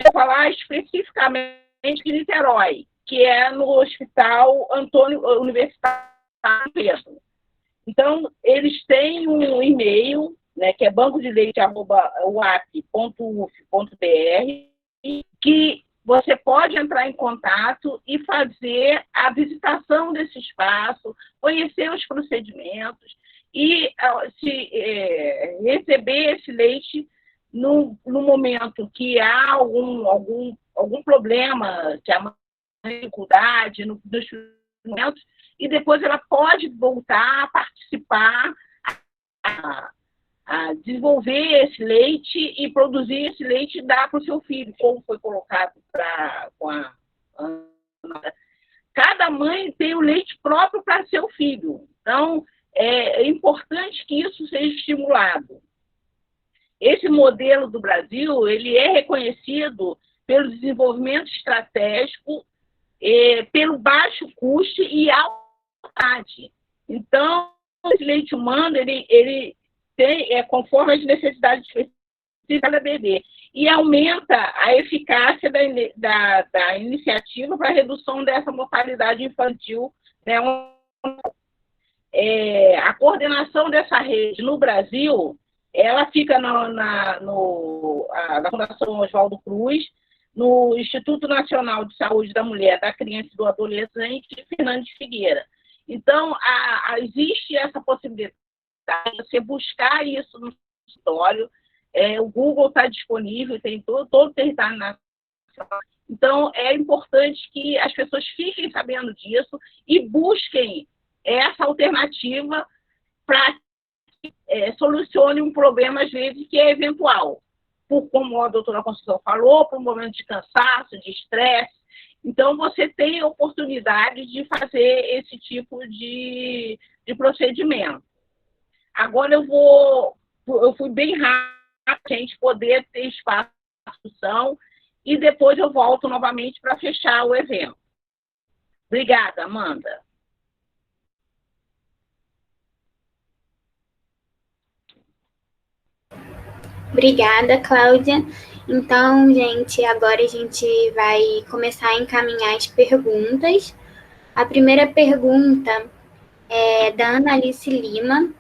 Vou falar especificamente de Niterói, que é no Hospital Universitário Pedro. Então, eles têm um e-mail, né, que é bancodelete@uap.uf.br, que você pode entrar em contato e fazer a visitação desse espaço, conhecer os procedimentos e receber esse leite no momento que há algum problema, que há uma dificuldade nos momentos, e depois ela pode voltar a participar, a desenvolver esse leite e produzir esse leite e dar para o seu filho, como foi colocado com a Ana. Cada mãe tem o leite próprio para seu filho. Então, é importante que isso seja estimulado. Esse modelo do Brasil, ele é reconhecido pelo desenvolvimento estratégico, pelo baixo custo e alta qualidade. Então, esse leite humano, ele tem, conforme as necessidades específicas de cada bebê, e aumenta a eficácia da iniciativa para a redução dessa mortalidade infantil, né? A coordenação dessa rede no Brasil, ela fica na Fundação Oswaldo Cruz, no Instituto Nacional de Saúde da Mulher, da Criança e do Adolescente, Fernando de Figueira. Então, existe essa possibilidade de você buscar isso no escritório. O Google está disponível, tem todo o território nacional. Então, é importante que as pessoas fiquem sabendo disso e busquem essa alternativa para que solucione um problema, às vezes, que é eventual. Como a doutora Conceição falou, por um momento de cansaço, de estresse. Então, você tem a oportunidade de fazer esse tipo de procedimento. Agora, eu fui bem rápido para a gente poder ter espaço para discussão e depois eu volto novamente para fechar o evento. Obrigada, Amanda. Obrigada, Cláudia. Então, gente, agora a gente vai começar a encaminhar as perguntas. A primeira pergunta é da Ana Alice Lima.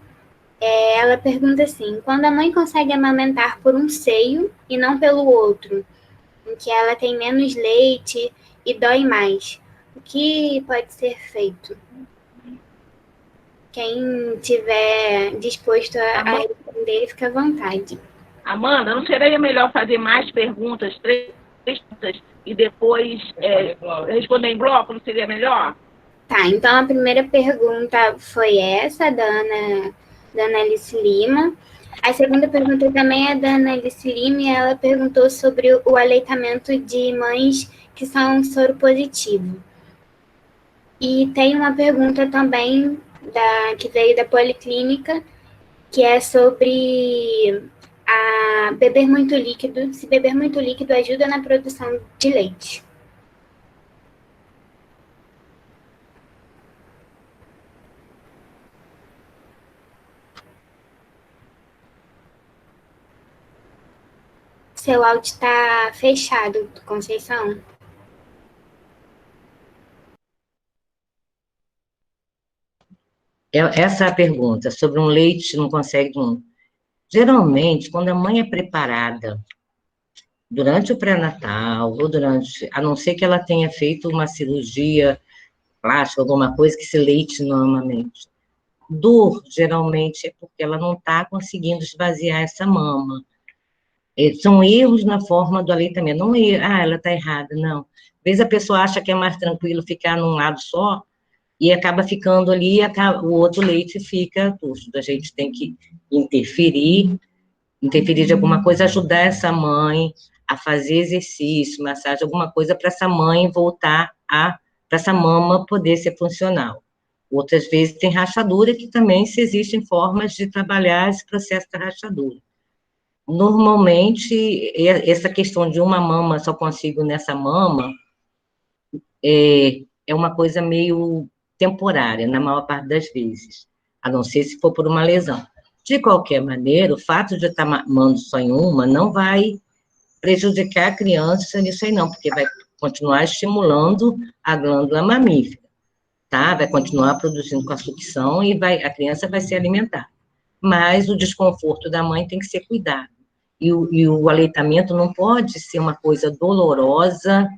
Ela pergunta assim: quando a mãe consegue amamentar por um seio e não pelo outro, em que ela tem menos leite e dói mais, o que pode ser feito? Quem tiver disposto a responder, fica à vontade. Amanda, não seria melhor fazer mais perguntas, 3 perguntas, e depois responder em bloco? Não seria melhor? Tá, então a primeira pergunta foi essa, da Ana Alice Lima. A segunda pergunta também é da Ana Alice Lima, e ela perguntou sobre o aleitamento de mães que são soropositivas. E tem uma pergunta também que veio da Policlínica, que é sobre beber muito líquido, se beber muito líquido ajuda na produção de leite. Seu áudio está fechado, Conceição. Essa é a pergunta, sobre um leite não consegue... Geralmente, quando a mãe é preparada durante o pré-natal, ou a não ser que ela tenha feito uma cirurgia plástica, alguma coisa que se leite não amamente. Dor, geralmente, é porque ela não está conseguindo esvaziar essa mama. São erros na forma do aleitamento. Não ela está errada, não. Às vezes a pessoa acha que é mais tranquilo ficar num lado só, e acaba ficando ali, o outro leite fica túrgido. A gente tem que interferir de alguma coisa, ajudar essa mãe a fazer exercício, massagem, alguma coisa para essa mãe voltar para essa mama poder ser funcional. Outras vezes tem rachadura, que também existem formas de trabalhar esse processo da rachadura. Normalmente, essa questão de uma mama, só consigo nessa mama, é uma coisa meio temporária, na maior parte das vezes, a não ser se for por uma lesão. De qualquer maneira, o fato de estar mamando só em uma não vai prejudicar a criança nisso aí não, porque vai continuar estimulando a glândula mamífera, tá? Vai continuar produzindo com a sucção e a criança vai se alimentar. Mas o desconforto da mãe tem que ser cuidado. e o aleitamento não pode ser uma coisa dolorosa,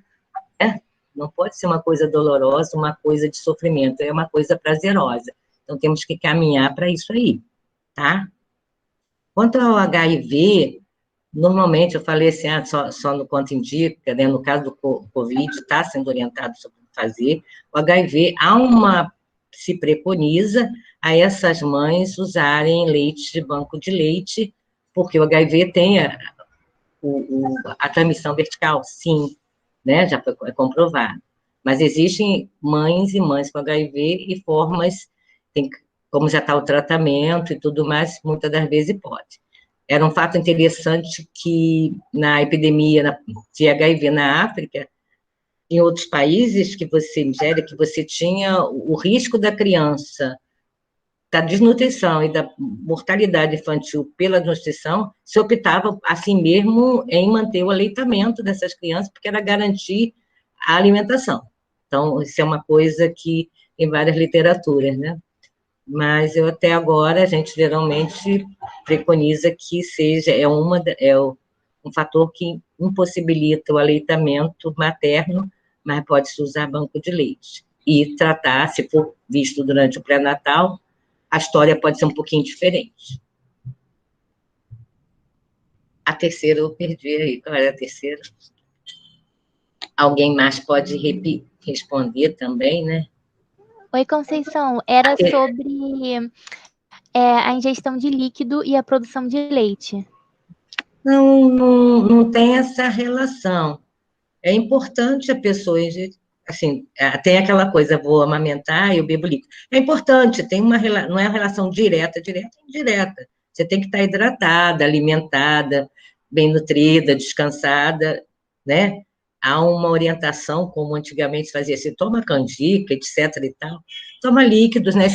né? Não pode ser uma coisa dolorosa, uma coisa de sofrimento, é uma coisa prazerosa. Então, temos que caminhar para isso aí, tá? Quanto ao HIV, normalmente, eu falei assim, só no quanto indica, né? No caso do Covid, está sendo orientado sobre fazer. O HIV, se preconiza a essas mães usarem leite de banco de leite, porque o HIV tem a transmissão vertical, sim, né? Já foi comprovado. Mas existem mães e mães com HIV e formas, como já está o tratamento e tudo mais, muitas das vezes pode. Era um fato interessante que na epidemia de HIV na África, em outros países Nigéria, que você tinha o risco da criança, da desnutrição e da mortalidade infantil pela desnutrição, se optava, assim mesmo, em manter o aleitamento dessas crianças, porque era garantir a alimentação. Então, isso é uma coisa que em várias literaturas, né? Mas até agora, a gente geralmente preconiza que um fator que impossibilita o aleitamento materno, mas pode-se usar banco de leite. E tratar, se for visto durante o pré-natal, a história pode ser um pouquinho diferente. A terceira eu perdi aí. Qual era a terceira? Alguém mais pode responder também, né? Oi, Conceição. Era sobre a ingestão de líquido e a produção de leite. Não tem essa relação. É importante a pessoa, assim, tem aquela coisa, vou amamentar e eu bebo líquido. É importante, não é uma relação direta e indireta. Você tem que estar hidratada, alimentada, bem nutrida, descansada, né? Há uma orientação, como antigamente se fazia assim, toma canjica, etc e tal. Toma líquidos, né?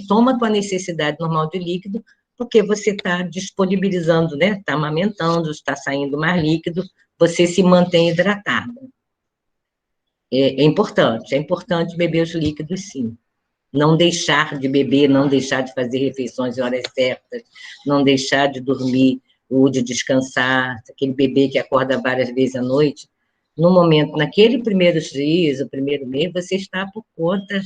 Toma a tua necessidade normal de líquido, porque você está disponibilizando, né? Está amamentando, está saindo mais líquido, você se mantém hidratada. É importante beber os líquidos, sim. Não deixar de beber, não deixar de fazer refeições em horas certas, não deixar de dormir ou de descansar. Aquele bebê que acorda várias vezes à noite, no momento, naquele primeiros dias, o primeiro mês, você está por conta,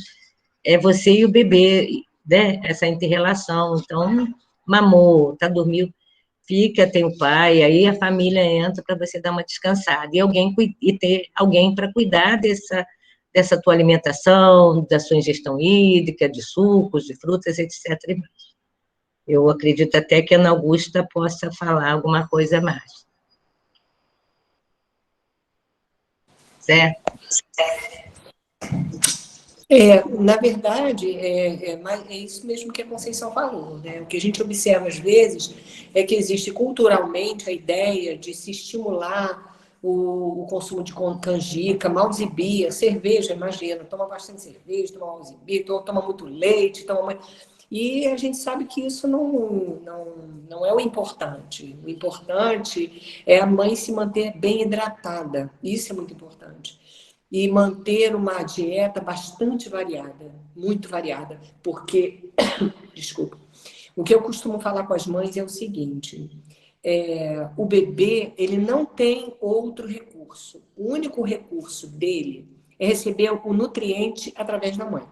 você e o bebê, né? Essa inter-relação. Então, mamou, está dormindo, fica, tem o pai, aí a família entra para você dar uma descansada, e ter alguém para cuidar dessa tua alimentação, da sua ingestão hídrica, de sucos, de frutas, etc. Eu acredito até que a Ana Augusta possa falar alguma coisa a mais. Certo? Na verdade, é isso mesmo que a Conceição falou, né? O que a gente observa às vezes é que existe culturalmente a ideia de se estimular o consumo de canjica, malzibia, cerveja, imagina, toma bastante cerveja, toma malzibia, toma muito leite, e a gente sabe que isso não é o importante. O importante é a mãe se manter bem hidratada, isso é muito importante. E manter uma dieta bastante variada, muito variada, porque, desculpa, o que eu costumo falar com as mães é o seguinte, o bebê, ele não tem outro recurso, o único recurso dele é receber o nutriente através da mãe.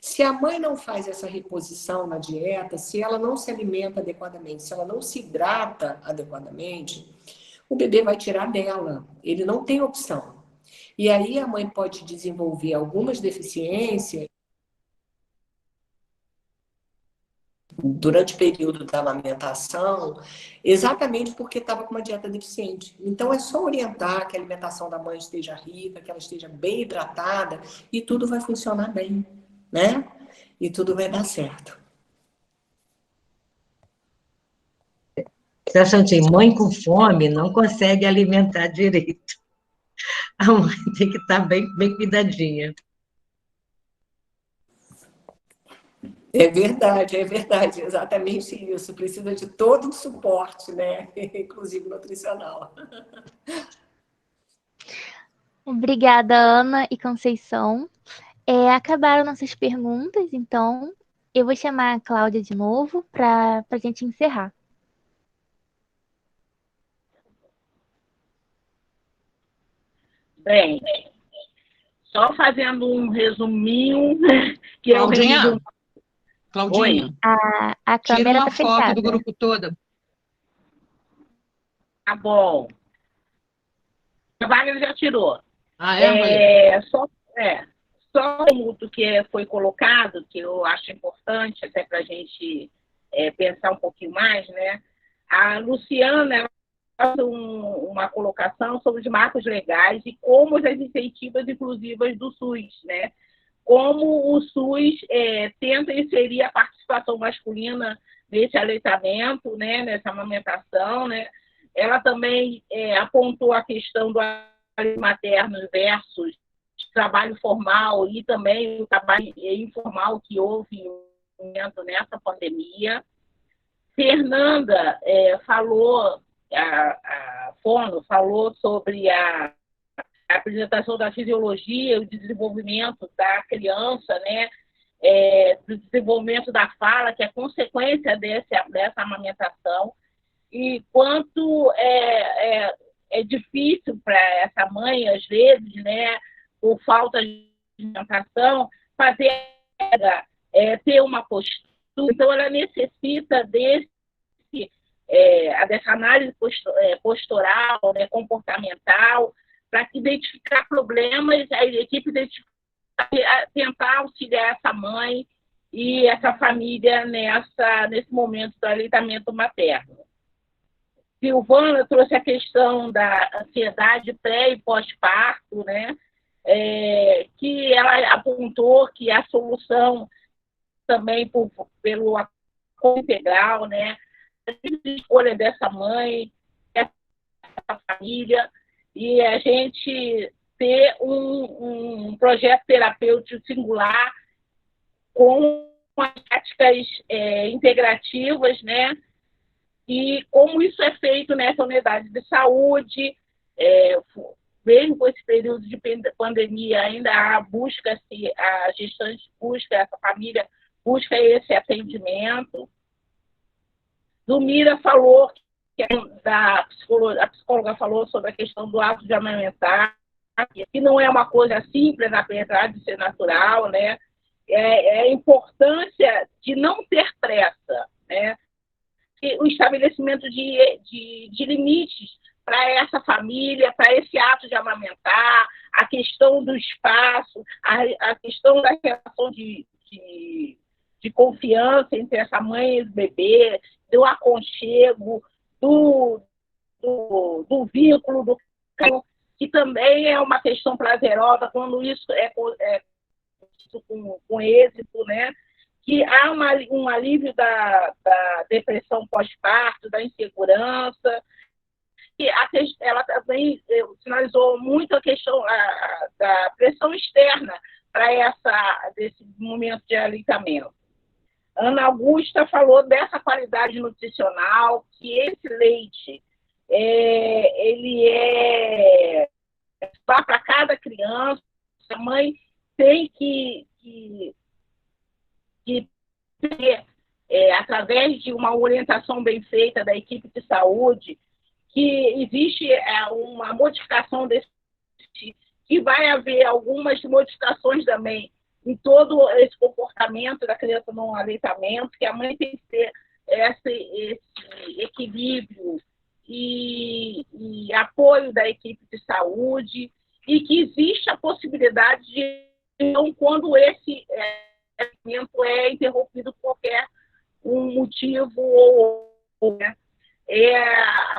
Se a mãe não faz essa reposição na dieta, se ela não se alimenta adequadamente, se ela não se hidrata adequadamente, o bebê vai tirar dela, ele não tem opção. E aí a mãe pode desenvolver algumas deficiências durante o período da amamentação, exatamente porque estava com uma dieta deficiente. Então é só orientar que a alimentação da mãe esteja rica, que ela esteja bem hidratada e tudo vai funcionar bem, né? E tudo vai dar certo. Você acha assim, mãe com fome não consegue alimentar direito. A mãe tem que estar bem cuidadinha. É verdade, exatamente isso. Precisa de todo o suporte, né? Inclusive nutricional. Obrigada, Ana e Conceição. Acabaram nossas perguntas, então eu vou chamar a Cláudia de novo para a gente encerrar. Bem, só fazendo um resuminho, que é o Claudinha, resumo. Claudinha, Oi. A tira câmera uma tá foto fechada. do grupo todo. Tá bom. A Wagner já tirou. Ah, é? Só um ponto que foi colocado, que eu acho importante, até para a gente pensar um pouquinho mais, né? A Luciana ela faz uma colocação sobre os marcos legais e como as incentivas inclusivas do SUS, né? Como o SUS tenta inserir a participação masculina nesse aleitamento, né? Nessa amamentação, né? Ela também apontou a questão do trabalho materno versus trabalho formal e também o trabalho informal que houve nessa pandemia. Fernanda falou, a Fono falou sobre a apresentação da fisiologia e o desenvolvimento da criança, né? Do desenvolvimento da fala, que é consequência dessa amamentação, e quanto é difícil para essa mãe, às vezes, né, por falta de alimentação, fazer ter uma postura. Então, ela necessita dessa análise postural, né, comportamental, para identificar problemas, a equipe tentar auxiliar essa mãe e essa família nesse momento do aleitamento materno. Silvana trouxe a questão da ansiedade pré e pós-parto, né? Que ela apontou que a solução também pelo apoio integral, né? A escolha dessa mãe, dessa família, e a gente ter um projeto terapêutico singular com as práticas integrativas, né? E como isso é feito nessa unidade de saúde, mesmo com esse período de pandemia, ainda busca-se, a gestante busca, essa família busca esse atendimento. Zumira falou, a psicóloga falou sobre a questão do ato de amamentar, que não é uma coisa simples, apesar de ser natural, né? A importância de não ter pressa, né? O estabelecimento de limites para essa família, para esse ato de amamentar, a questão do espaço, a questão da relação de confiança entre essa mãe e o bebê, do aconchego, do vínculo, que também é uma questão prazerosa quando isso é com êxito, né? Que há um alívio da depressão pós-parto, da insegurança, e ela também sinalizou muito a questão da pressão externa para desse momento de aleitamento. Ana Augusta falou dessa qualidade nutricional, que esse leite ele para cada criança, a mãe tem que ter, através de uma orientação bem feita da equipe de saúde, que existe uma modificação que vai haver algumas modificações também em todo esse comportamento da criança no aleitamento, que a mãe tem que ter esse equilíbrio e apoio da equipe de saúde, e que existe a possibilidade de, então, quando esse alimento é interrompido por qualquer motivo, né?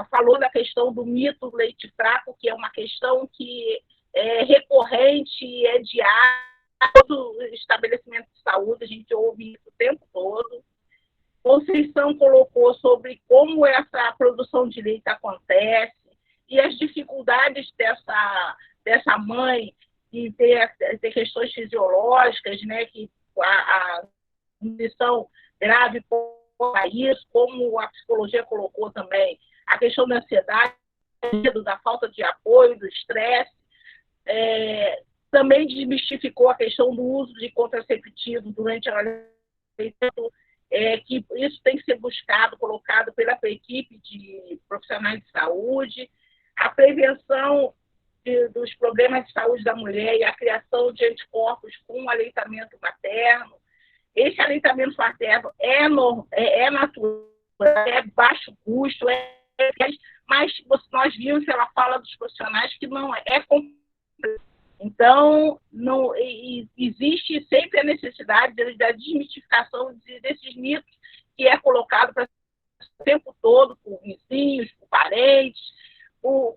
Falou da questão do mito do leite fraco, que é uma questão que é recorrente, é diária, todo estabelecimento de saúde, a gente ouve isso o tempo todo. Conceição colocou sobre como essa produção de leite acontece e as dificuldades dessa mãe de ter questões fisiológicas, né, que a nutrição grave para isso, como a psicologia colocou também, a questão da ansiedade, da falta de apoio, do estresse. Também desmistificou a questão do uso de contraceptivo durante a aleitamento, que isso tem que ser buscado, colocado pela equipe de profissionais de saúde. A prevenção dos problemas de saúde da mulher e a criação de anticorpos com o aleitamento materno. Esse aleitamento materno é natural, é baixo custo, mas nós vimos pela fala dos profissionais que não é complexo. Então, não, existe sempre a necessidade da desmistificação desses mitos que é colocado para o tempo todo por vizinhos, por parentes, por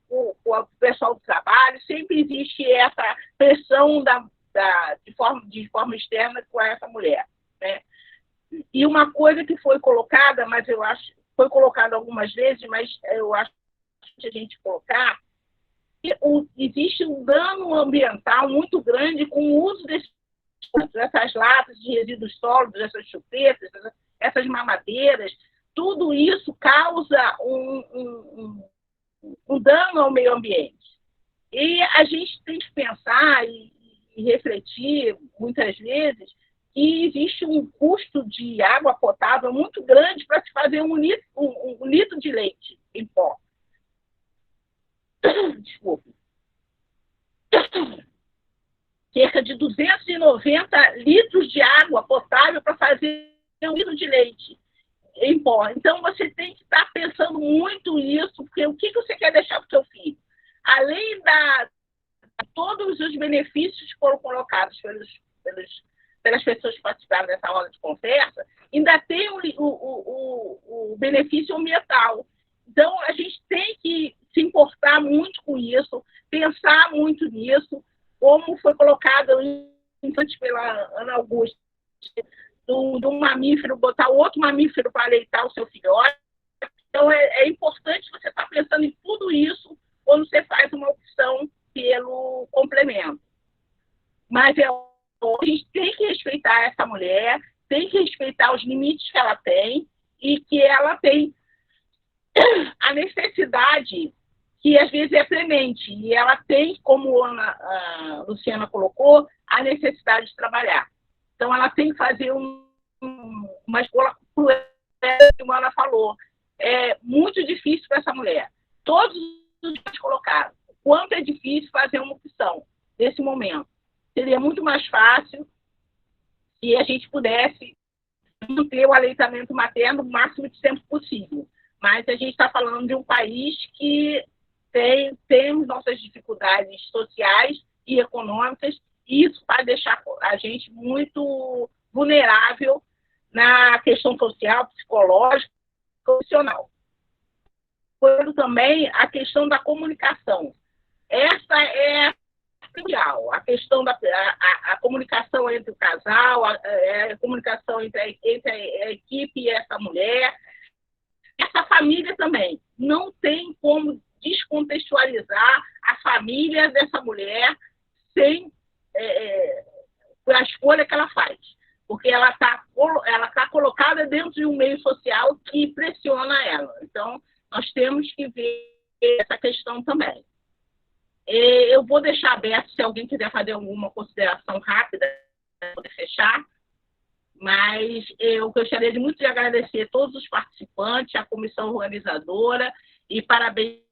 pessoal do trabalho. Sempre existe essa pressão de forma externa com essa mulher, né? E uma coisa que foi colocada, mas eu acho foi colocada algumas vezes, mas eu acho que a gente colocar, existe um dano ambiental muito grande com o uso dessas latas de resíduos sólidos, essas chupetas, essas mamadeiras. Tudo isso causa um dano ao meio ambiente. E a gente tem que pensar e refletir, muitas vezes, que existe um custo de água potável muito grande para se fazer um litro de leite em pó. Desculpe. Cerca de 290 litros de água potável para fazer um litro de leite em pó. Então, você tem que estar pensando muito nisso, porque o que você quer deixar para o seu filho? Além de todos os benefícios que foram colocados pelas pessoas que participaram dessa roda de conversa, ainda tem o benefício ambiental. Então, a gente tem que se importar muito com isso, pensar muito nisso, como foi colocado antes pela Ana Augusta, do mamífero, botar outro mamífero para aleitar o seu filhote. Então, é importante você estar pensando em tudo isso quando você faz uma opção pelo complemento. Mas a gente tem que respeitar essa mulher, tem que respeitar os limites que ela tem e que ela tem a necessidade que às vezes é premente, e ela tem, como a Luciana colocou, a necessidade de trabalhar. Então, ela tem que fazer uma escola cruel, como ela falou. É muito difícil para essa mulher. Todos os que colocaram, o quanto é difícil fazer uma opção nesse momento. Seria muito mais fácil se a gente pudesse manter o aleitamento materno o máximo de tempo possível. Mas a gente está falando de um país que temos nossas dificuldades sociais e econômicas, e isso vai deixar a gente muito vulnerável na questão social, psicológica e profissional. Também a questão da comunicação. Essa é primordial. A questão da comunicação entre o casal, a comunicação entre a equipe e essa mulher. Essa família também. Não tem como descontextualizar a família dessa mulher sem a escolha que ela faz. Porque ela tá colocada dentro de um meio social que pressiona ela. Então, nós temos que ver essa questão também. Eu vou deixar aberto, se alguém quiser fazer alguma consideração rápida, para poder fechar. Mas eu gostaria muito de agradecer a todos os participantes, a comissão organizadora, e parabéns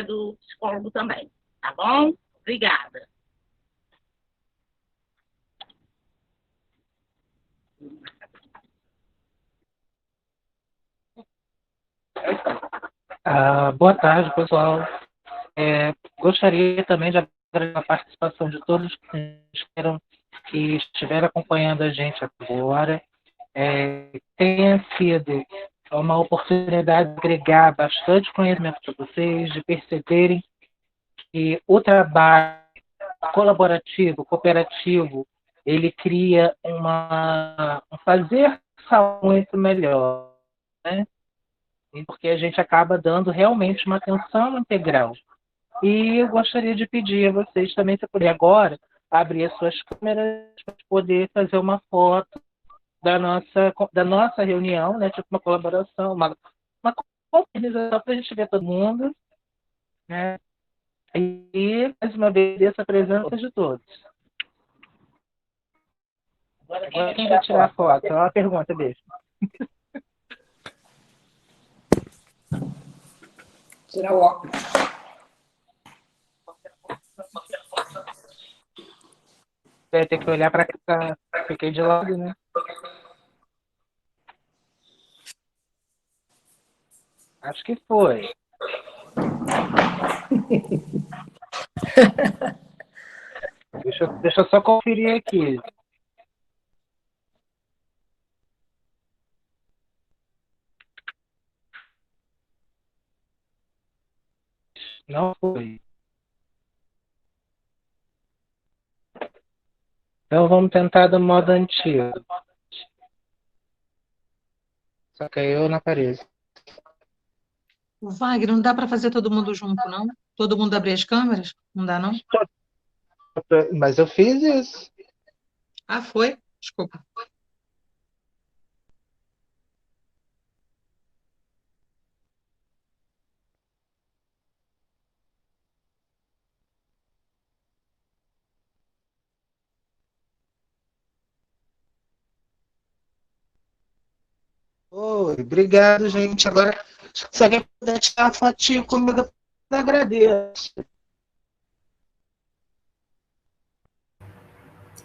do psicólogo também. Tá bom? Obrigada. Boa tarde, pessoal. Gostaria também de agradecer a participação de todos que estiveram acompanhando a gente agora. Tenha sido uma oportunidade de agregar bastante conhecimento para vocês, de perceberem que o trabalho colaborativo, cooperativo, ele cria um fazer muito melhor, né? Porque a gente acaba dando realmente uma atenção integral. E eu gostaria de pedir a vocês também, se puder agora, abrir as suas câmeras para poder fazer uma foto da nossa reunião, né? Tipo uma colaboração, uma organização para a gente ver todo mundo, né? E, mais uma vez, essa presença de todos. Agora quem vai tirar a foto? É uma pergunta mesmo. Tirar o óculos. Vai ter que olhar para cá. Fiquei de lado, né? Acho que foi. Deixa eu só conferir aqui. Não foi. Então vamos tentar do modo antigo. Só que aí eu não apareço. Wagner, não dá para fazer todo mundo junto, não? Todo mundo abrir as câmeras? Não dá, não? Mas eu fiz isso. Ah, foi? Desculpa. Oi, obrigado, gente. Agora, se alguém puder tirar a fotinho comigo, eu agradeço.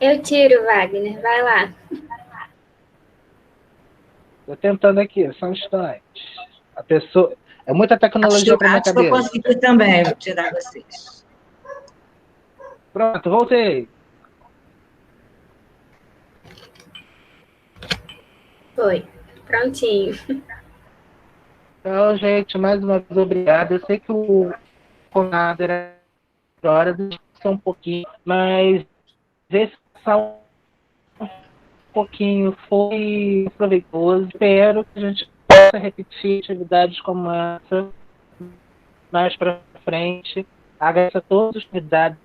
Eu tiro, Wagner. Vai lá. Estou tentando aqui, só um instante. A pessoa. É muita tecnologia para minha Acho que eu cabeça. consegui também tirar vocês. Pronto, voltei. Foi. Prontinho. Então, gente, mais uma vez, obrigado. Eu sei que o Conado era horas, um pouquinho, mas esse só um pouquinho foi proveitoso. Espero que a gente possa repetir atividades como essa mais para frente. Agradeço a todos os convidados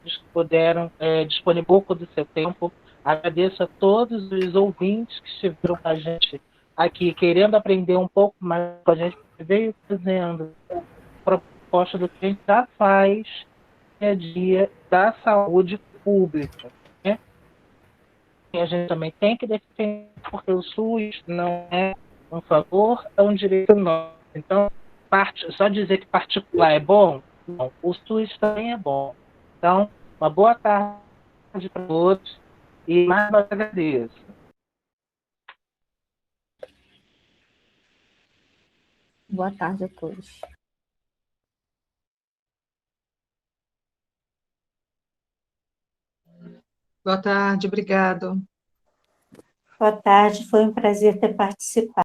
que puderam disponibilizar um pouco do seu tempo. Agradeço a todos os ouvintes que estiveram com a gente aqui, querendo aprender um pouco mais com a gente, veio fazendo proposta do que a gente já faz dia a dia da saúde pública. Né? E a gente também tem que defender, porque o SUS não é um favor, é um direito nosso. Então, só dizer que particular é bom, não, o SUS também é bom. Então, uma boa tarde para todos e mais uma vez agradeço. Boa tarde a todos. Boa tarde, obrigado. Boa tarde, foi um prazer ter participado.